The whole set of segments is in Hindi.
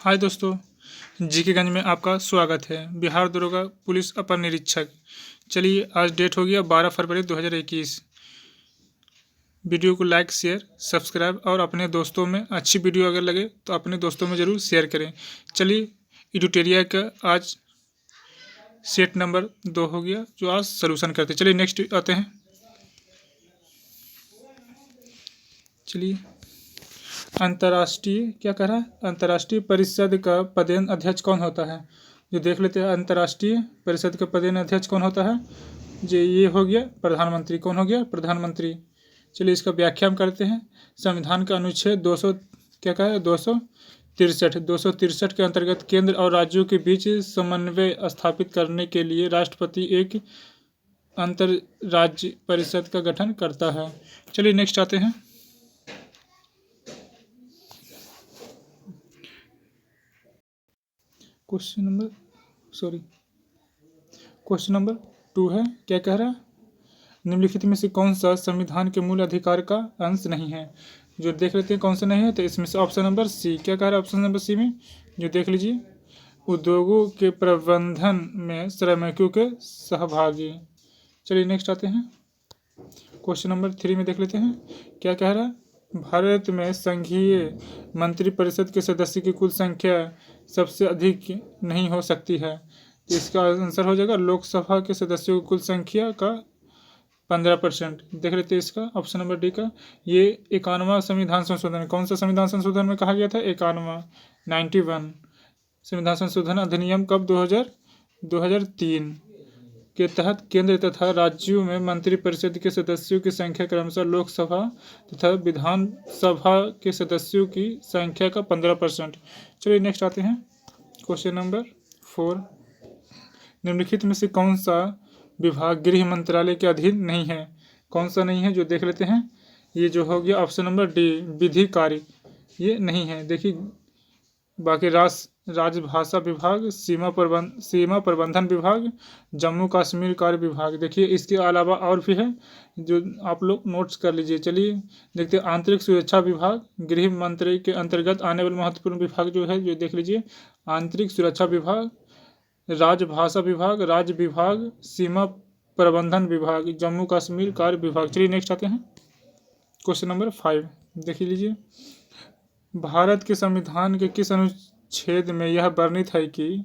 हाय दोस्तों, जीकेगंज में आपका स्वागत है। बिहार दरोगा पुलिस अपर निरीक्षक। चलिए, आज डेट हो गया 12 फरवरी 2021। वीडियो को लाइक, शेयर, सब्सक्राइब और अपने दोस्तों में अच्छी वीडियो अगर लगे तो अपने दोस्तों में ज़रूर शेयर करें। चलिए, एडिटोरिया का आज सेट नंबर 2 हो गया, जो आज सलूशन करते हैं। चलिए नेक्स्ट आते हैं। चलिए, अंतर्राष्ट्रीय क्या कह रहा है? अंतर्राष्ट्रीय परिषद का पदेन अध्यक्ष कौन होता है? जो देख लेते हैं, अंतर्राष्ट्रीय परिषद का पदेन अध्यक्ष कौन होता है? ये हो गया प्रधानमंत्री। कौन हो गया? प्रधानमंत्री। चलिए, इसका व्याख्या हम करते हैं। संविधान का अनुच्छेद 200 क्या कहा है? 263 के अंतर्गत केंद्र और राज्यों के बीच समन्वय स्थापित करने के लिए राष्ट्रपति एक अंतर्राज्य परिषद का गठन करता है। चलिए नेक्स्ट आते हैं। क्वेश्चन नंबर 2 है। क्या कह रहा है? निम्नलिखित में से कौन सा संविधान के मूल अधिकार का अंश नहीं है? जो देख लेते हैं कौन सा नहीं है, तो इसमें से ऑप्शन नंबर सी। क्या कह रहा है ऑप्शन नंबर सी में? जो देख लीजिए, उद्योगों के प्रबंधन में श्रमिकों के सहभागी। चलिए नेक्स्ट आते हैं। क्वेश्चन नंबर 3 में देख लेते हैं। क्या कह रहा है? भारत में संघीय मंत्रिपरिषद के सदस्य की कुल संख्या सबसे अधिक नहीं हो सकती है। तो इसका आंसर हो जाएगा लोकसभा के सदस्यों की कुल संख्या का 15%। देख लेते हैं इसका ऑप्शन नंबर डी का। ये 91वां संविधान संशोधन। कौन सा संविधान संशोधन में कहा गया था? 91 91 संविधान संशोधन अधिनियम कब? 2003 के तहत केंद्र तथा राज्यों में मंत्रिपरिषद के सदस्यों की संख्या क्रमशः लोकसभा तथा विधानसभा के सदस्यों की संख्या का 15%। चलिए नेक्स्ट आते हैं। Question number 4। निम्नलिखित में से कौन सा विभाग गृह मंत्रालय के अधीन नहीं है? कौन सा नहीं है? जो देख लेते हैं। ये जो हो गया ऑप्शन नंबर डी, विधि कार्य, ये नहीं है। देखिए, बाकी राजभाषा विभाग, सीमा प्रबंधन विभाग, जम्मू कश्मीर कार्य विभाग। देखिए, इसके अलावा और भी है जो आप लोग नोट्स कर लीजिए। चलिए देखते हैं। आंतरिक सुरक्षा विभाग, गृह मंत्री के अंतर्गत आने वाले महत्वपूर्ण विभाग जो है, जो देख लीजिए। आंतरिक सुरक्षा विभाग, राजभाषा विभाग, राज्य विभाग, सीमा प्रबंधन विभाग, जम्मू कश्मीर कार्य विभाग। चलिए नेक्स्ट आते हैं। क्वेश्चन नंबर 5 देख लीजिए। भारत के संविधान के किस अनुच्छेद में यह वर्णित है कि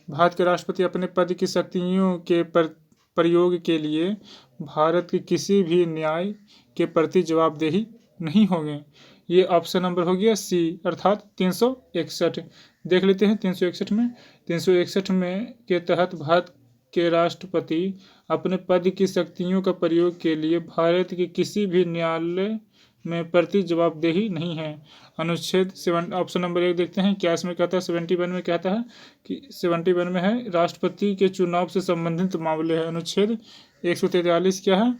भारत के राष्ट्रपति अपने पद की शक्तियों के प्रयोग के लिए भारत के किसी भी न्याय के प्रति जवाबदेही नहीं होंगे? ये ऑप्शन नंबर हो गया सी, अर्थात 361। देख लेते हैं 361 में के तहत भारत के राष्ट्रपति अपने पद की शक्तियों का प्रयोग के लिए भारत के किसी भी न्यायालय में प्रति जवाबदेही नहीं है। अनुच्छेद 7 ऑप्शन नंबर 1 देखते हैं। क्या इसमें कहता है? 71 में कहता है कि 71 में है राष्ट्रपति के चुनाव से संबंधित मामले है। अनुच्छेद 143 क्या है?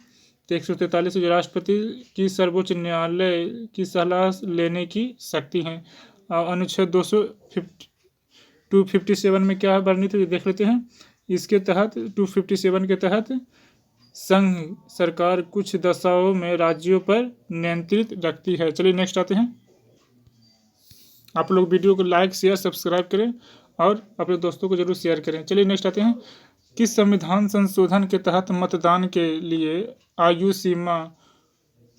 तो 143 जो राष्ट्रपति की सर्वोच्च न्यायालय की सलाह लेने की शक्ति है। अनुच्छेद 257 में क्या वर्णित है? देख लेते हैं। इसके तहत 257 के तहत संघ सरकार कुछ दशाओं में राज्यों पर नियंत्रित रखती है। चलिए नेक्स्ट आते हैं। आप लोग वीडियो को लाइक, शेयर, सब्सक्राइब करें और अपने दोस्तों को जरूर शेयर करें। चलिए नेक्स्ट आते हैं। किस संविधान संशोधन के तहत मतदान के लिए आयु सीमा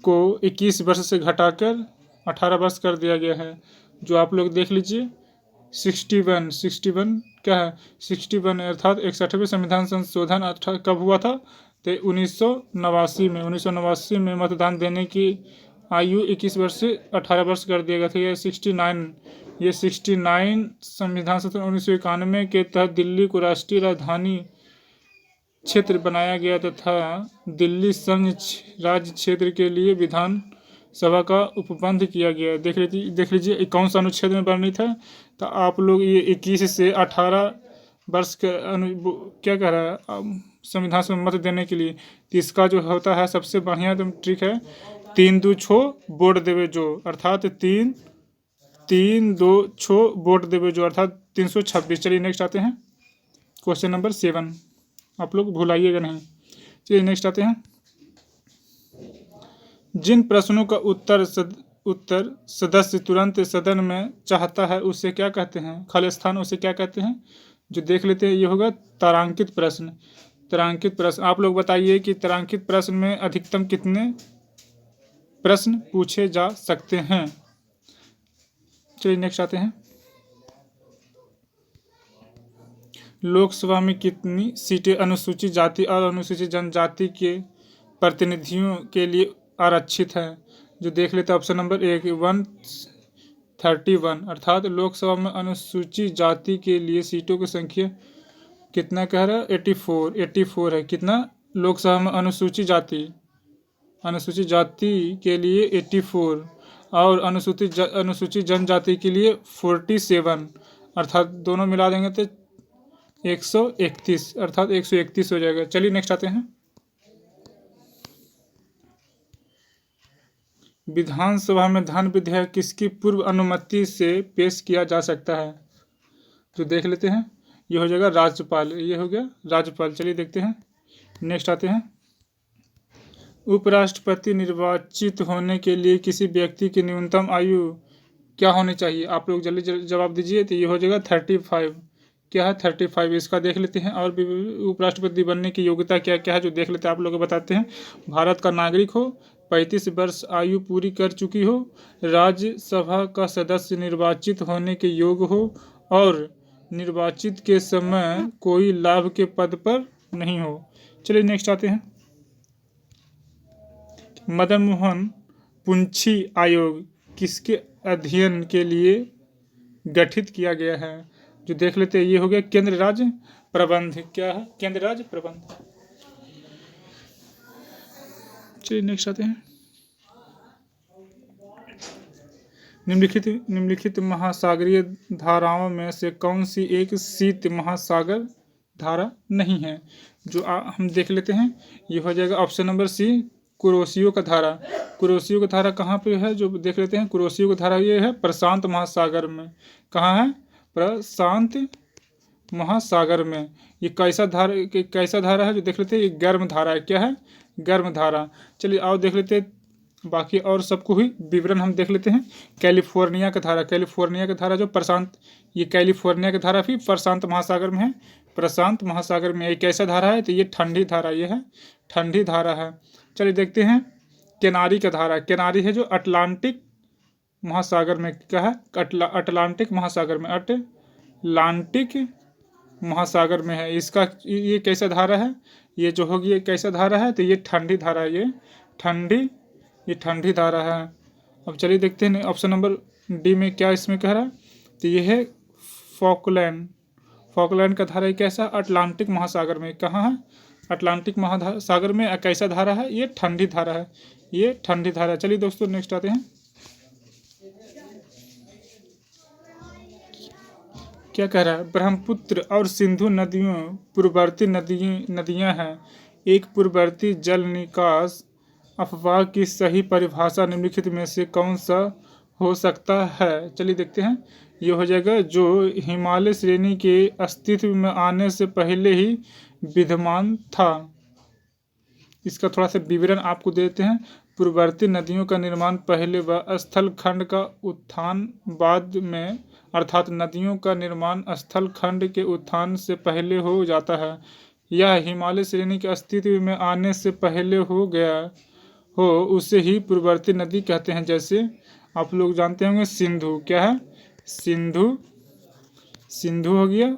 को 21 वर्ष से घटाकर 18 वर्ष कर दिया गया है? जो आप लोग देख लीजिए। 61 क्या है? 61 अर्थात 61वें संविधान संशोधन कब हुआ था? तो 1989 में मतदान देने की आयु 21 वर्ष से 18 वर्ष कर दिया गया था। ये 69 संविधान संशोधन 1991 के तहत दिल्ली को राष्ट्रीय राजधानी क्षेत्र बनाया गया तथा दिल्ली संघ राज्य क्षेत्र के लिए विधान सभा का उपबंध किया गया। देख लीजिए कौन सा अनुच्छेद में वर्णित है? तो आप लोग ये 21 से 18 वर्ष के क्या कह रहा है संविधान से मत देने के लिए? तो इसका जो होता है सबसे बढ़िया तो ट्रिक है 3-2-6 वोट देवे जो, अर्थात 3-2-6 वोट देवे जो, अर्थात 326। चलिए नेक्स्ट आते हैं। क्वेश्चन नंबर 7 आप लोग भुलाइएगा नहीं। चलिए नेक्स्ट आते हैं। जिन प्रश्नों का उत्तर सदस्य तुरंत सदन में चाहता है उसे क्या कहते हैं? खाली स्थान उसे क्या कहते हैं? जो देख लेते हैं ये होगा तारांकित प्रश्न। तारांकित प्रश्न, आप लोग बताइए कि तारांकित प्रश्न में अधिकतम कितने प्रश्न पूछे जा सकते हैं? चलिए नेक्स्ट आते हैं। लोकसभा में कितनी सीटें अनुसूचित जाति और अनुसूचित जनजाति के प्रतिनिधियों के लिए आरक्षित हैं? जो देख लेते हैं ऑप्शन नंबर 131, अर्थात लोकसभा में अनुसूचित जाति के लिए सीटों की संख्या कितना कह रहा है? 84 है। कितना? लोकसभा में अनुसूचित जाति के लिए 84 और अनुसूचित जनजाति के लिए 47, अर्थात दोनों मिला देंगे तो 131, अर्थात 131 हो जाएगा। चलिए नेक्स्ट आते हैं। विधानसभा में धन विधेयक किसकी पूर्व अनुमति से पेश किया जा सकता है? तो देख लेते हैं, ये हो जाएगा राज्यपाल। ये हो गया राज्यपाल। चलिए देखते हैं, नेक्स्ट आते हैं। उपराष्ट्रपति निर्वाचित होने के लिए किसी व्यक्ति की न्यूनतम आयु क्या होनी चाहिए? आप लोग जल्दी जवाब दीजिए। तो ये हो जाएगा 35। क्या है? 35। इसका देख लेते हैं। और उपराष्ट्रपति बनने की योग्यता क्या क्या है जो देख लेते हैं, आप लोग बताते हैं। भारत का नागरिक हो, 35 वर्ष आयु पूरी कर चुकी हो, राज्यसभा का सदस्य निर्वाचित होने के योग्य हो और निर्वाचित के समय कोई लाभ के पद पर नहीं हो। चलिए नेक्स्ट आते हैं। मदन मोहन पुंछी आयोग किसके अध्ययन के लिए गठित किया गया है? जो देख लेते हैं, ये हो गया केंद्र राज्य प्रबंध। क्या है? केंद्र राज्य प्रबंध। चलिए नेक्स्ट आते हैं। निम्नलिखित महासागरीय धाराओं में से कौन सी एक शीत महासागर धारा नहीं है? जो हम देख लेते हैं, ये हो जाएगा ऑप्शन नंबर सी, कुरोशियो का धारा। कुरोशियो का धारा कहाँ पे है? जो देख लेते हैं, कुरोशियो का धारा ये है प्रशांत महासागर में। कहाँ है? प्रशांत महासागर में। ये कैसा धारा है? जो देख लेते हैं, ये गर्म धारा है। क्या है? गर्म धारा। चलिए आओ देख लेते हैं बाकी और सबको ही विवरण हम देख लेते हैं। कैलिफोर्निया का धारा, कैलिफोर्निया का धारा जो प्रशांत, ये कैलिफोर्निया का धारा भी प्रशांत महासागर में है। प्रशांत महासागर में एक कैसा धारा है? तो ये ठंडी धारा, ये है ठंडी धारा है। चलिए देखते हैं केनारी का धारा। केनारी है जो अटलांटिक महासागर में। क्या है? अटलांटिक महासागर में, अटलांटिक महासागर में है। इसका ये कैसा धारा है? ये जो होगी ये कैसा धारा है? तो ये ठंडी धारा है। ये ठंडी धारा है। अब चलिए देखते हैं ऑप्शन नंबर डी में क्या इसमें कह रहा है। तो ये है फॉकलैंड का धारा। कैसा? अटलांटिक महासागर में। कहाँ है? अटलांटिक महासागर में। कैसा धारा है? ये ठंडी धारा है। ये ठंडी धारा। चलिए दोस्तों नेक्स्ट आते हैं। क्या कह रहा है? ब्रह्मपुत्र और सिंधु नदियों पूर्ववर्ती नदियां हैं। एक पूर्ववर्ती जल निकास अफवाह की सही परिभाषा निम्नलिखित में से कौन सा हो सकता है? चलिए देखते हैं। ये हो जाएगा जो हिमालय श्रेणी के अस्तित्व में आने से पहले ही विद्यमान था। इसका थोड़ा सा विवरण आपको देते हैं। पूर्ववर्ती नदियों का निर्माण पहले व स्थल खंड का उत्थान बाद में, अर्थात नदियों का निर्माण स्थल खंड के उत्थान से पहले हो जाता है। यह हिमालय श्रेणी के अस्तित्व में आने से पहले हो गया हो उसे ही पूर्ववर्ती नदी कहते हैं। जैसे आप लोग जानते होंगे सिंधु। क्या है? सिंधु हो गया,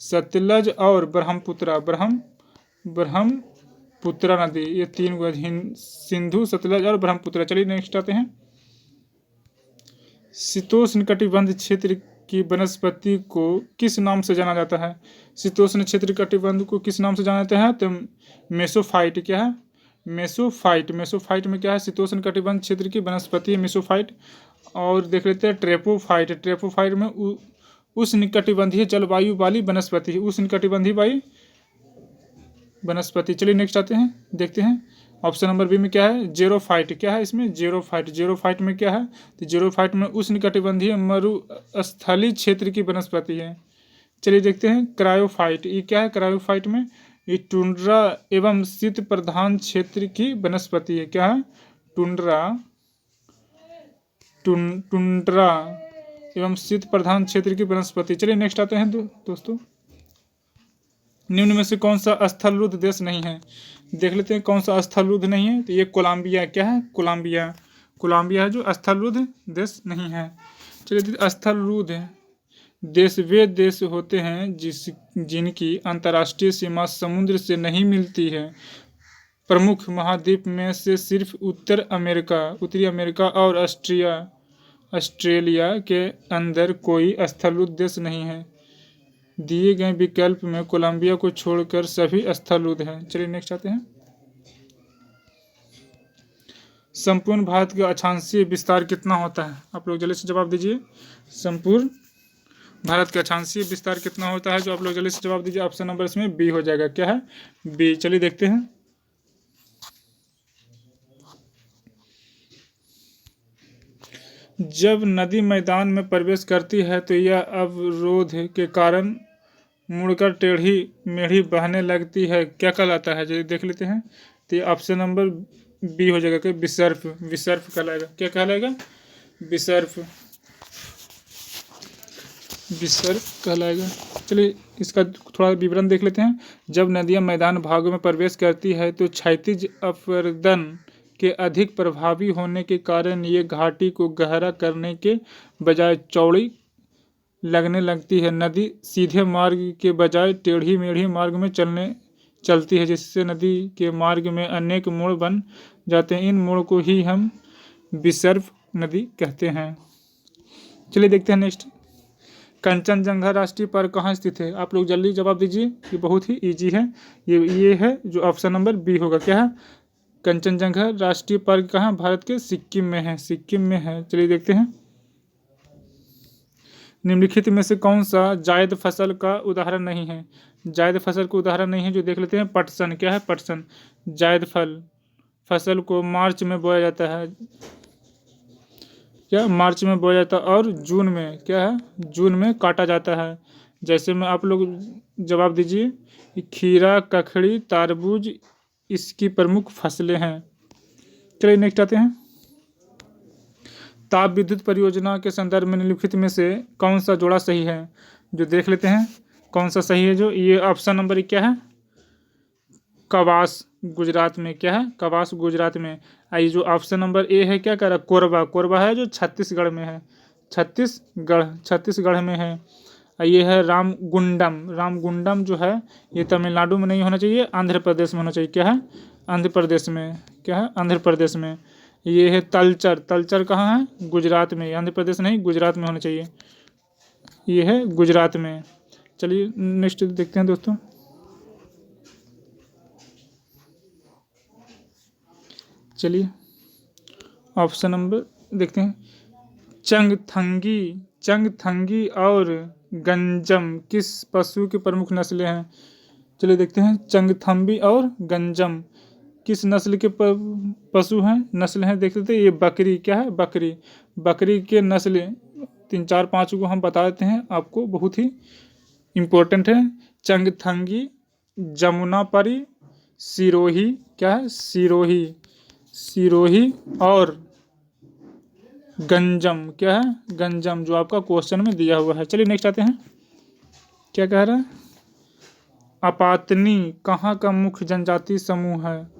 सतलज और ब्रह्मपुत्रा नदी। ये तीन सिंधु, सतलज और ब्रह्मपुत्रा। चलिए नेक्स्ट आते हैं। शीतोष्ण कटिबंध क्षेत्र की वनस्पति को किस नाम से जाना जाता है? शीतोष्ण क्षेत्र कटिबंध को किस नाम से जाना जाता है? तो मेसोफाइट। क्या है? मेसोफाइट में क्या है? शीतोष्ण कटिबंध क्षेत्र की वनस्पति है मेसोफाइट। और देख लेते हैं ट्रेपोफाइट में उष्णकटिबंधीय जलवायु वाली वनस्पति है। उष्णकटिबंधीय वनस्पति। चलिए नेक्स्ट आते हैं, देखते हैं ऑप्शन नंबर बी में क्या है? जेरोफाइट। क्या है इसमें? जेरोफाइट में क्या है? तो जेरोफाइट में उष्णकटिबंधीय मरुस्थलीय क्षेत्र की वनस्पति है। चलिए देखते हैं क्रायोफाइट। ये क्या है? क्रायोफाइट में ये टुंड्रा एवं शीत प्रधान क्षेत्र की वनस्पति है। क्या है? टुंड्रा टुंड्रा एवं शीत प्रधान क्षेत्र की वनस्पति। चलिए नेक्स्ट आते हैं दोस्तों, निम्न में से कौन सा स्थलरुद्ध देश नहीं है? देख लेते हैं कौन सा स्थलरुद्ध नहीं है। तो ये कोलंबिया, क्या है? कोलंबिया। कोलंबिया है जो स्थलरुद्ध देश नहीं है। चलिए, स्थलरुद्ध देश वे देश होते हैं जिनकी अंतर्राष्ट्रीय सीमा समुद्र से नहीं मिलती है। प्रमुख महाद्वीप में से सिर्फ उत्तरी अमेरिका और ऑस्ट्रेलिया के अंदर कोई स्थलरुद्ध देश नहीं है। दिए गए विकल्प में कोलंबिया को छोड़कर सभी स्थलरुद्ध हैं। चलिए नेक्स्ट आते हैं, संपूर्ण भारत का अक्षांशीय विस्तार कितना होता है? आप लोग जल्दी से जवाब दीजिए। संपूर्ण भारत का अक्षांशीय विस्तार कितना होता है? जो आप लोग जल्दी से जवाब दीजिए। ऑप्शन नंबर इसमें बी हो जाएगा। क्या है? बी। चलिए देखते हैं, जब नदी मैदान में प्रवेश करती है तो यह अवरोध के कारण मुड़कर टेढ़ी मेढ़ी बहने लगती है। क्या कहलाता है? चलिए देख लेते हैं। तो ये ऑप्शन नंबर बी हो जाएगा कि विसर्प। विसर्प कहलाएगा। क्या कहलाएगा? विसर्प। विसर्प कहलाएगा। चलिए इसका थोड़ा विवरण देख लेते हैं। जब नदियां मैदान भागों में प्रवेश करती है तो क्षैतिज अपरदन के अधिक प्रभावी होने के कारण ये घाटी को गहरा करने के बजाय चौड़ी लगने लगती है। नदी सीधे मार्ग के बजाय टेढ़ी मेढ़ी मार्ग में चलती है, जिससे नदी के मार्ग में अनेक मोड़ बन जाते हैं। इन मोड़ को ही हम विसर्प नदी कहते हैं। चलिए देखते हैं नेक्स्ट, कंचनजंगा राष्ट्रीय पार्क कहाँ स्थित है? आप लोग जल्दी जवाब दीजिए। ये बहुत ही इजी है। ये है जो ऑप्शन नंबर बी होगा। क्या है? कंचनजंगा राष्ट्रीय पार्क कहाँ? भारत के सिक्किम में है। सिक्किम में है। चलिए देखते हैं, निम्नलिखित में से कौन सा जायद फसल का उदाहरण नहीं है? जायद फसल का उदाहरण नहीं है जो देख लेते हैं, पटसन। क्या है? पटसन। जायद फसल को मार्च में बोया जाता है। क्या? मार्च में बोया जाता है और जून में, क्या है? जून में काटा जाता है। जैसे में आप लोग जवाब दीजिए। खीरा, ककड़ी, तरबूज इसकी प्रमुख फसलें हैं। चलिए नेक्स्ट आते हैं, ताप विद्युत परियोजना के संदर्भ में निम्नलिखित में से कौन सा जोड़ा सही है? जो देख लेते हैं कौन सा सही है। जो ये ऑप्शन नंबर क्या है? कवास, गुजरात में। क्या है? कवास, गुजरात में। आई जो ऑप्शन नंबर ए है, क्या कह रहा है? कोरबा। कोरबा है जो छत्तीसगढ़ में है। छत्तीसगढ़ में है। ये है रामगुंडम। रामगुंडम जो है ये तमिलनाडु में नहीं होना चाहिए, आंध्र प्रदेश में होना चाहिए। क्या है? आंध्र प्रदेश में। क्या है? आंध्र प्रदेश में। ये है तलचर। तलचर कहाँ है? गुजरात में। आंध्र प्रदेश नहीं, गुजरात में होना चाहिए। ये है गुजरात में। चलिए नेक्स्ट देखते हैं दोस्तों, चलिए ऑप्शन नंबर देखते हैं, चंगथंगी और गंजम किस पशु की प्रमुख नस्लें हैं? चलिए देखते हैं, चंगथंबी और गंजम किस नस्ल के पशु हैं? नस्ल हैं देख लेते हैं। ये बकरी। क्या है? बकरी। बकरी के नस्लें 3 4 5 को हम बता देते हैं आपको, बहुत ही इम्पोर्टेंट है। चंगथंगी, जमुनापरी, सिरोही। क्या है? सिरोही और गंजम। क्या है? गंजम, जो आपका क्वेश्चन में दिया हुआ है। चलिए नेक्स्ट आते हैं, क्या कह रहा है? अपातनी कहाँ का मुख्य जनजातीय समूह है?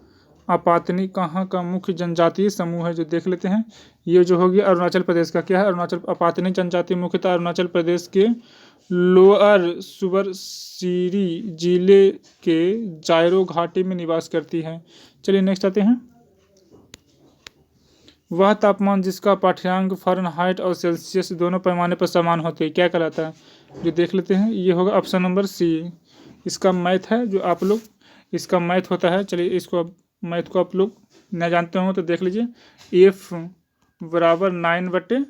अपातनी कहाँ का मुख्य जनजातीय समूह है? जो देख लेते हैं। ये जो हो गया अरुणाचल प्रदेश का। क्या है? अरुणाचल। अपातनी जनजाति मुख्यतः अरुणाचल प्रदेश के लोअर सुबनसिरी जिले के जायरो घाटी में निवास करती है। चलिए नेक्स्ट आते हैं, वह तापमान जिसका पाठ्यांक फ़ारेनहाइट और सेल्सियस दोनों पैमाने पर समान होते हैं क्या कहलाता है? जो देख लेते हैं। ये होगा ऑप्शन नंबर सी। इसका मैथ है जो आप लोग, इसका मैथ होता है। चलिए इसको मैथ को आप लोग न जानते हो तो देख लीजिए। F बराबर 9/5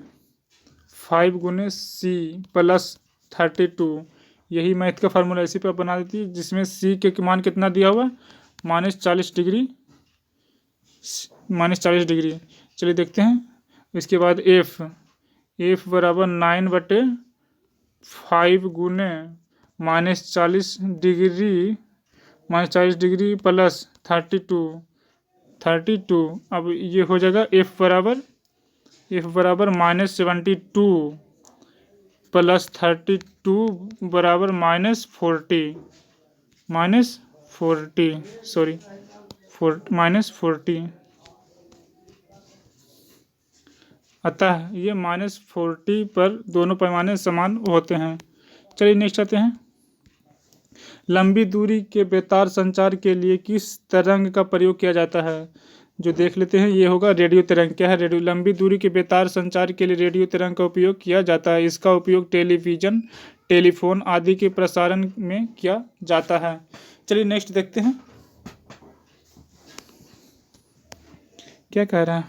× C + 32। यही मैथ का फार्मूला इसी पर बना देती है, जिसमें C के मान कितना दिया हुआ? -40 डिग्री। चलिए देखते हैं। इसके बाद F बराबर 9/5 × -40 डिग्री + 32। अब ये हो जाएगा F बराबर F बराबर -72 प्लस 32 बराबर -40 सॉरी -40। अतः ये -40 पर दोनों पैमाने समान होते हैं। चलिए नेक्स्ट आते हैं। लंबी दूरी के बेतार संचार के लिए किस तरंग का प्रयोग किया जाता है? जो देख लेते हैं, ये होगा रेडियो तरंग। क्या है? रेडियो। लंबी दूरी के बेतार संचार के लिए रेडियो तरंग का उपयोग किया जाता है। इसका उपयोग टेलीविजन, टेलीफोन आदि के प्रसारण में किया जाता है। चलिए नेक्स्ट देखते हैं क्या कह रहा है।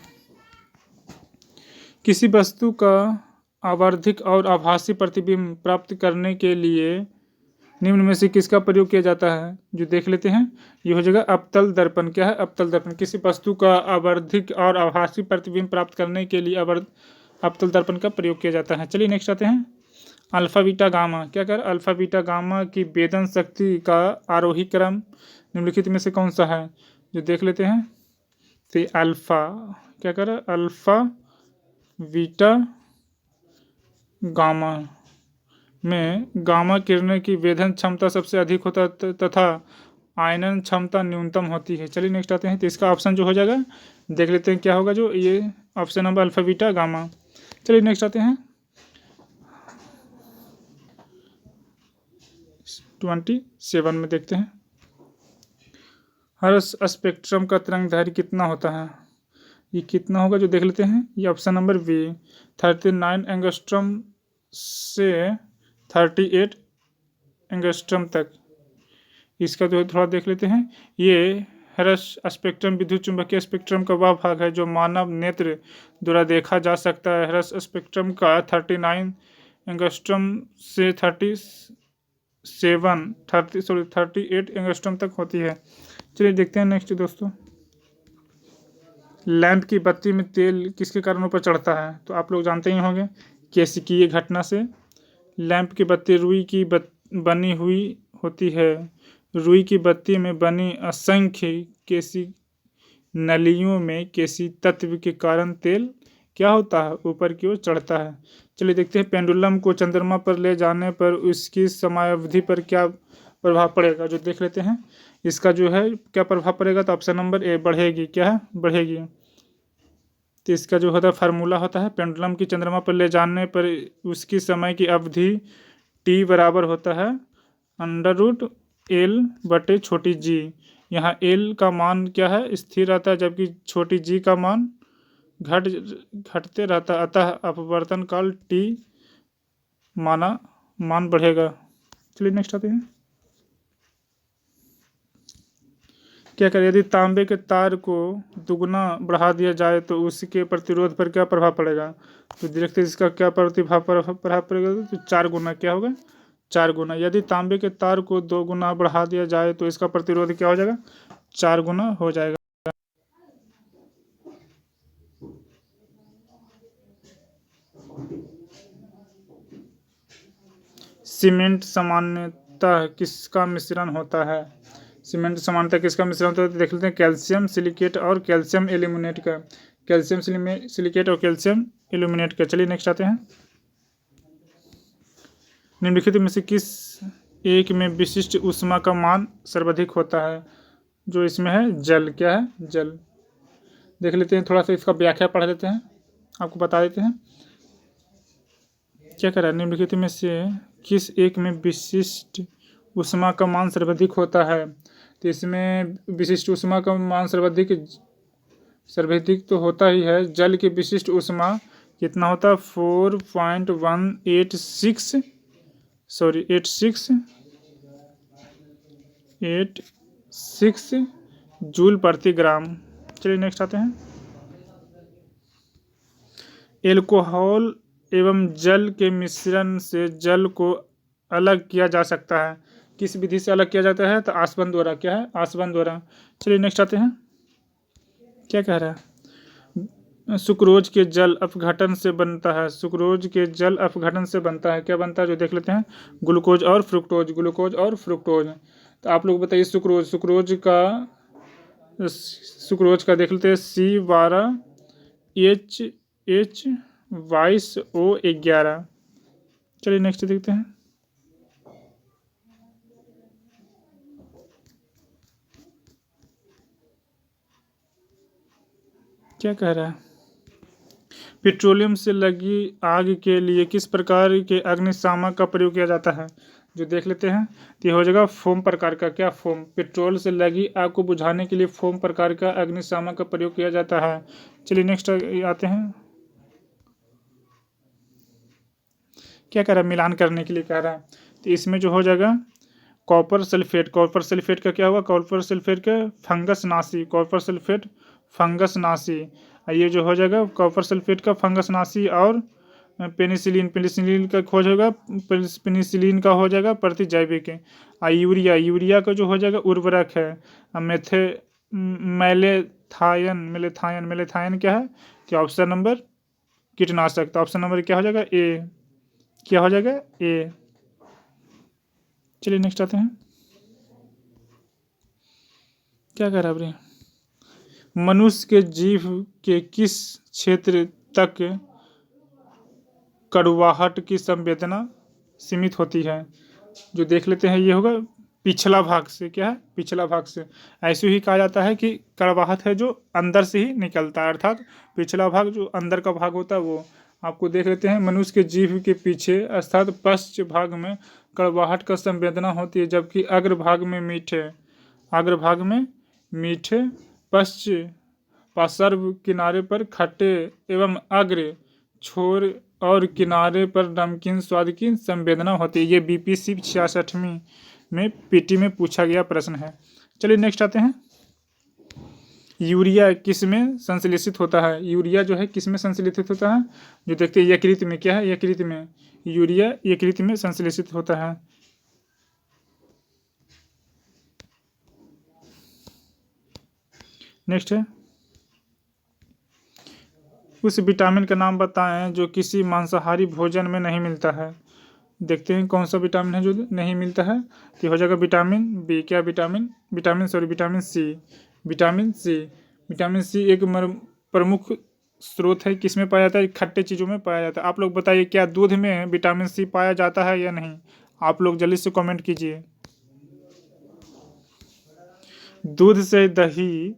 किसी वस्तु का आवर्धिक और आभासी प्रतिबिंब प्राप्त करने के लिए निम्न में से किसका प्रयोग किया जाता है? जो देख लेते हैं, ये हो जाएगा अवतल दर्पण। क्या है? अवतल दर्पण। किसी वस्तु का आवर्धिक और आभासी प्रतिबिंब प्राप्त करने के लिए अवतल दर्पण का प्रयोग किया जाता है। चलिए नेक्स्ट आते हैं। Alpha beta gamma. क्या कर? अल्फा बीटा गामा की वेदन शक्ति का आरोही क्रम निम्नलिखित में से कौन सा है? जो देख लेते हैं, तो अल्फा क्या कर? अल्फा बीटा गामा में गामा किरणें की वेधन क्षमता सबसे अधिक होता तथा आयनन क्षमता न्यूनतम होती है। चलिए नेक्स्ट आते हैं। तो इसका ऑप्शन जो हो जाएगा, देख लेते हैं क्या होगा। जो ये option number alpha beta gamma. चलिए नेक्स्ट आते हैं 27 में देखते हैं। हर स्पेक्ट्रम का तरंग दैर्घ्य कितना होता है? ये कितना होगा? जो देख लेते हैं, ये ऑप्शन नंबर बी 39 एंगस्ट्रम से 38 एंगस्ट्रम तक। इसका जो है थोड़ा देख लेते हैं। ये हर्स स्पेक्ट्रम विद्युत चुंबकीय स्पेक्ट्रम का वह भाग है जो मानव नेत्र द्वारा देखा जा सकता है। हर्स स्पेक्ट्रम का 39 एंगस्ट्रम से 38 एंगस्ट्रम तक होती है। चलिए देखते हैं नेक्स्ट दोस्तों। लैंप की बत्ती में तेल किसके कारण ऊपर चढ़ता है? तो आप लोग जानते ही होंगे, कैसिकीय घटना से। लैंप की बत्ती रुई की बनी हुई होती है। रुई की बत्ती में बनी असंख्य केसी नलियों में केसी तत्व के कारण तेल क्या होता है? ऊपर की ओर चढ़ता है। चलिए देखते हैं। पेंडुलम को चंद्रमा पर ले जाने पर उसकी समयावधि पर क्या प्रभाव पड़ेगा? जो देख लेते हैं, इसका जो है क्या प्रभाव पड़ेगा? तो ऑप्शन नंबर ए बढ़ेगी। क्या है? बढ़ेगी। तो इसका जो होता है फार्मूला होता है, पेंडुलम की चंद्रमा पर ले जाने पर उसकी समय की अवधि टी बराबर होता है √L/छोटी g। यहाँ L का मान क्या है? स्थिर रहता है, जबकि छोटी g का मान घटते रहता है। अतः अपवर्तन काल T मान बढ़ेगा। चलिए नेक्स्ट आते हैं। क्या करें? यदि तांबे के तार को दुगुना बढ़ा दिया जाए तो उसके प्रतिरोध पर क्या प्रभाव पड़ेगा? तो देखते हैं इसका क्या प्रभाव पड़ेगा। तो 4 गुना। क्या होगा? 4 गुना। यदि तांबे के तार को 2 गुना बढ़ा दिया जाए तो इसका प्रतिरोध क्या हो जाएगा? 4 गुना हो जाएगा। सीमेंट सामान्यतः किसका मिश्रण होता है? सीमेंट सामान्यतः किसका मिश्रण होता है? तो देख लेते हैं, कैल्शियम सिलिकेट और कैल्शियम एल्यूमिनेट का। कैल्शियम सिलिकेट और कैल्शियम एल्यूमिनेट का। चलिए नेक्स्ट आते हैं। निम्नलिखित में से किस एक में विशिष्ट ऊष्मा का मान सर्वाधिक होता है? जो इसमें है जल। क्या है? जल। देख लेते हैं, थोड़ा सा इसका व्याख्या पढ़ लेते हैं, आपको बता देते हैं क्या करा। निम्नलिखित में से किस एक में विशिष्ट ऊष्मा का मान सर्वाधिक होता है? तो इसमें विशिष्ट ऊष्मा का मान सर्वाधिक तो होता ही है। जल की विशिष्ट ऊष्मा कितना होता है? 4.86 जूल प्रति ग्राम। चलिए नेक्स्ट आते हैं। एल्कोहल एवं जल के मिश्रण से जल को अलग किया जा सकता है। किस विधि से अलग किया जाता है? तो आसवन द्वारा। क्या है? आसवन द्वारा। चलिए नेक्स्ट आते हैं। क्या कह रहा है? सुक्रोज के जल अपघटन से बनता है। सुक्रोज के जल अपघटन से बनता है। क्या बनता है? जो देख लेते हैं, ग्लूकोज और फ्रुक्टोज। तो आप लोग बताइए, सुक्रोज का देख लेते हैं, C12H H22O11। चलिए नेक्स्ट देखते हैं। क्या कह रहा है? पेट्रोलियम से लगी आग के लिए किस प्रकार के अग्निशामक का प्रयोग किया जाता है? जो देख लेते हैं। तो ये हो जाएगा फोम प्रकार का। क्या फोम? पेट्रोल से लगी आग को बुझाने के लिए फोम प्रकार का अग्निशामक का प्रयोग किया जाता है। चलिए नेक्स्ट आते हैं। क्या कह रहा है? मिलान करने के लिए कह रहा है। तो इसमें जो हो जाएगा कॉपर सल्फेट। कॉपर सल्फेट का क्या होगा? कॉपर सल्फेट का फंगस नाशी। कॉपर सल्फेट फंगस नाशी। ये जो हो जाएगा कॉपर सल्फेट का फंगस नाशी। और पेनिसिलिन। पेनिसिलिन का खोज होगा। पेनिसिलिन का हो जाएगा प्रतिजैविक। यूरिया। यूरिया का जो हो जाएगा उर्वरक है। मेथे मेलेथायन। मेलेथायन। मेलेथायन क्या है? तो ऑप्शन नंबर कीटनाशक। तो ऑप्शन नंबर क्या हो जाएगा? ए। क्या हो जाएगा? ए। चलिए नेक्स्ट आते हैं। क्या कर रहा है? मनुष्य के जीभ के किस क्षेत्र तक कड़वाहट की संवेदना सीमित होती है? जो देख लेते हैं। ये होगा पिछला भाग से। क्या है? पिछला भाग से। ऐसे ही कहा जाता है कि कड़वाहट है जो अंदर से ही निकलता है, अर्थात पिछला भाग जो अंदर का भाग होता है वो। आपको देख लेते हैं। मनुष्य के जीभ के पीछे अर्थात पश्च भाग में कड़वाहट का संवेदना होती है, जबकि अग्रभाग में मीठे पश्च पार्श्व किनारे पर खट्टे एवं अग्र छोर और किनारे पर नमकीन स्वाद की संवेदना होती है। ये बीपीसी 66वीं में पीटी में पूछा गया प्रश्न है। चलिए नेक्स्ट आते हैं। यूरिया किस में संश्लेषित होता है? यूरिया जो है किस में संश्लेषित होता है? जो देखते हैं यकृत में। क्या है? यकृत में। यूरिया यकृत में संश्लेषित होता है। नेक्स्ट है। उस विटामिन का नाम बताएं जो किसी मांसाहारी भोजन में नहीं मिलता है। देखते हैं कौन सा विटामिन है जो नहीं मिलता है। तो हो जाएगा विटामिन बी। क्या? Vitamin C. Vitamin C. Vitamin C एक प्रमुख स्रोत है। किस में पाया जाता है? खट्टे चीज़ों में पाया जाता है। आप लोग बताइए क्या दूध में विटामिन सी पाया जाता है या नहीं? आप लोग जल्दी से कमेंट कीजिए। दूध से दही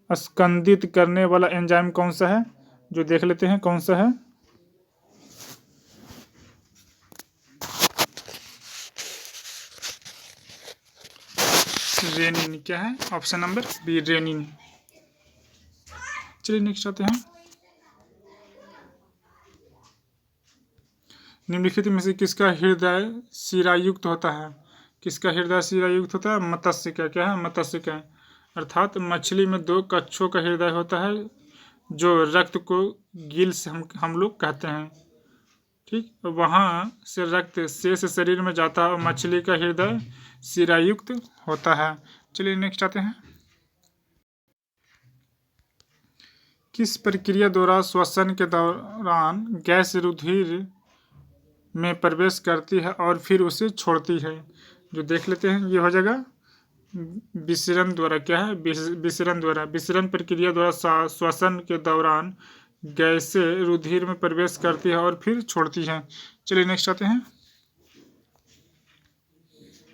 स्कंदित करने वाला एंजाइम कौन सा है? जो देख लेते हैं कौन सा है। रेनिन। क्या है? Option number B renin. चलिए नेक्स्ट आते हैं। निम्नलिखित में से किसका हृदय शिरायुक्त होता है? किसका हृदय शिरायुक्त होता है? मत्स्य का। क्या है? मत्स्य का। अर्थात मछली में 2 कक्षों का हृदय होता है जो रक्त को गिल्स हम लोग कहते हैं। ठीक, वहाँ से रक्त शेष शरीर में जाता है और मछली का हृदय शिरायुक्त होता है। चलिए नेक्स्ट आते हैं। किस प्रक्रिया द्वारा श्वसन के दौरान गैस रुधिर में प्रवेश करती है और फिर उसे छोड़ती है? जो देख लेते हैं। ये हो जाएगा विसरण द्वारा। क्या है? विसरण द्वारा। विसरण प्रक्रिया द्वारा श्वसन के दौरान गैसें रुधिर में प्रवेश करती है और फिर छोड़ती है। चलिए नेक्स्ट आते हैं।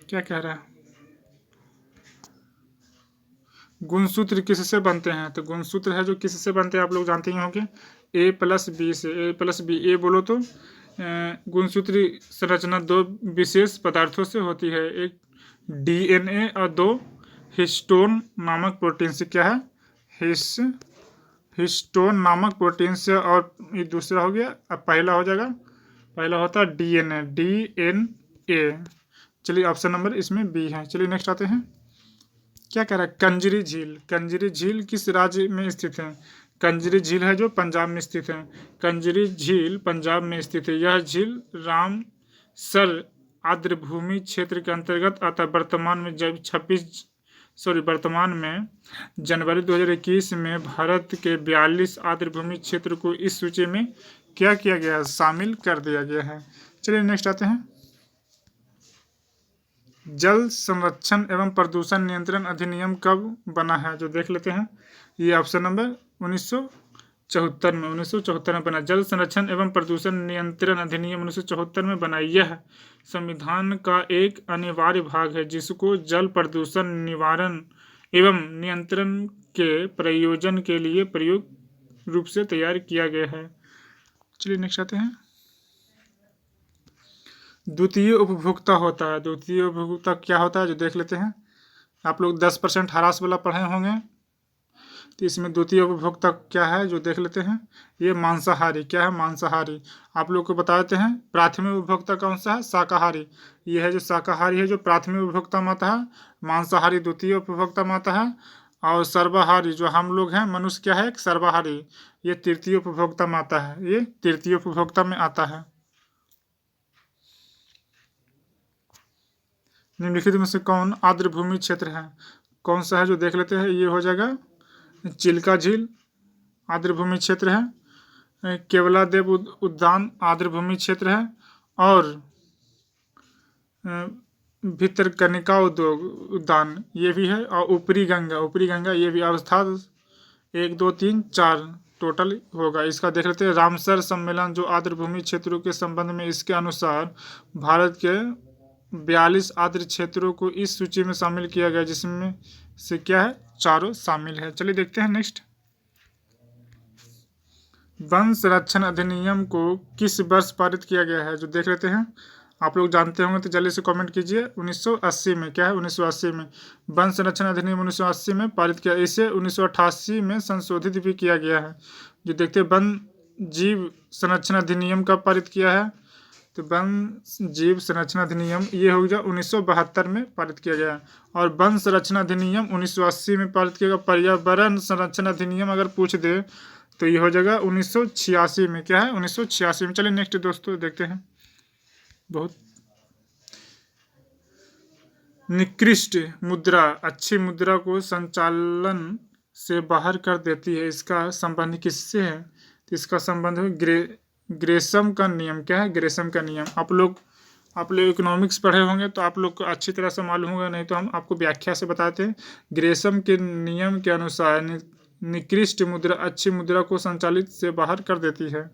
क्या कह रहा है? गुणसूत्र किससे बनते हैं? तो गुणसूत्र है जो किससे बनते हैं आप लोग जानते ही होंगे। A+B से। A+B। ए बोलो तो गुणसूत्र संरचना 2 विशेष पदार्थों से होती है। एक DNA और 2 हिस्टोन नामक प्रोटीन से। क्या है? हिस्टोन नामक प्रोटीन से। और ये दूसरा हो गया। अब पहला हो जाएगा। पहला होता है DNA। चलिए ऑप्शन नंबर इसमें बी है। चलिए नेक्स्ट आते हैं। क्या कह रहा है? कंजरी झील। कंजरी झील किस राज्य में स्थित है? कंजरी झील है जो पंजाब में स्थित है। कंजरी झील पंजाब में स्थित है। यह झील रामसर आर्द्रभूमि क्षेत्र के अंतर्गत आता है। वर्तमान में जनवरी 2021 में भारत के 42 आर्द्रभूमि क्षेत्र को इस सूची में क्या किया गया है? शामिल कर दिया गया है। चलिए नेक्स्ट आते हैं। जल संरक्षण एवं प्रदूषण नियंत्रण अधिनियम कब बना है? जो देख लेते हैं। ये ऑप्शन नंबर 74 में 1974 में बना। जल संरक्षण एवं प्रदूषण नियंत्रण अधिनियम 1974 में बना। यह संविधान का एक अनिवार्य भाग है जिसको जल प्रदूषण निवारण एवं नियंत्रण के प्रयोजन के लिए प्रयोग रूप से तैयार किया गया है। चलिए नेक्स्ट आते हैं। द्वितीय उपभोक्ता होता है। द्वितीय उपभोक्ता क्या होता है जो देख लेते हैं। आप लोग 10% ह्रास वाला पढ़े होंगे, तो इसमें द्वितीय उपभोक्ता क्या है जो देख लेते हैं। ये मांसाहारी क्या है, मांसाहारी। आप लोग को बता देते हैं प्राथमिक उपभोक्ता कौन सा है, शाकाहारी। ये है जो शाकाहारी है जो प्राथमिक उपभोक्ता माता है, मांसाहारी द्वितीय उपभोक्ता माता है, और सर्वाहारी जो हम लोग हैं मनुष्य क्या है, सर्वाहारी, ये तृतीय उपभोक्ता माता है, ये तृतीय उपभोक्ता में आता है। निम्नलिखित में से कौन आर्द्र भूमि क्षेत्र है, कौन सा है जो देख लेते हैं। ये हो जाएगा चिल्का झील आर्द्र भूमि क्षेत्र है, केवलादेव उद्यान आर्द्र भूमि क्षेत्र है, और भितरकनिका उद्यान ये भी है, और ऊपरी गंगा ये भी। अवस्था 1 2 3 4 टोटल होगा। इसका देख लेते हैं। रामसर सम्मेलन जो आर्द्र भूमि क्षेत्रों के संबंध में, इसके अनुसार भारत के 42 आर्द्र क्षेत्रों को इस सूची में शामिल किया गया, जिसमें से क्या है, चारों शामिल है। चलिए देखते हैं नेक्स्ट। वन संरक्षण अधिनियम को किस वर्ष पारित किया गया है जो देख लेते हैं। आप लोग जानते होंगे तो जल्दी से कमेंट कीजिए। 1980 में क्या है, 1980 में वन संरक्षण अधिनियम 1980 में पारित किया। इसे 1988 में संशोधित भी किया गया है। जो देखते हैं वन जीव संरक्षण अधिनियम कब पारित किया है, तो वन जीव संरक्षण अधिनियम ये हो गया 1972 में पारित किया गया। और वन संरक्षण अधिनियम 1980 में पारित किया गया। पर्यावरण संरक्षण अधिनियम अगर पूछ दे तो ये हो जाएगा 1986 में, क्या है, 1986 में। चलिए नेक्स्ट दोस्तों देखते हैं। बहुत निकृष्ट मुद्रा अच्छी मुद्रा को संचालन से बाहर कर देती है। इसका संबंध किससे है, तो इसका संबंध है ग्रेसम का नियम। क्या है, ग्रेसम का नियम। आप लोग इकोनॉमिक्स पढ़े होंगे तो आप लोग को अच्छी तरह से मालूम होगा, नहीं तो हम आपको व्याख्या से बताते हैं। ग्रेसम के नियम के अनुसार निकृष्ट मुद्रा अच्छी मुद्रा को संचालित से बाहर कर देती है।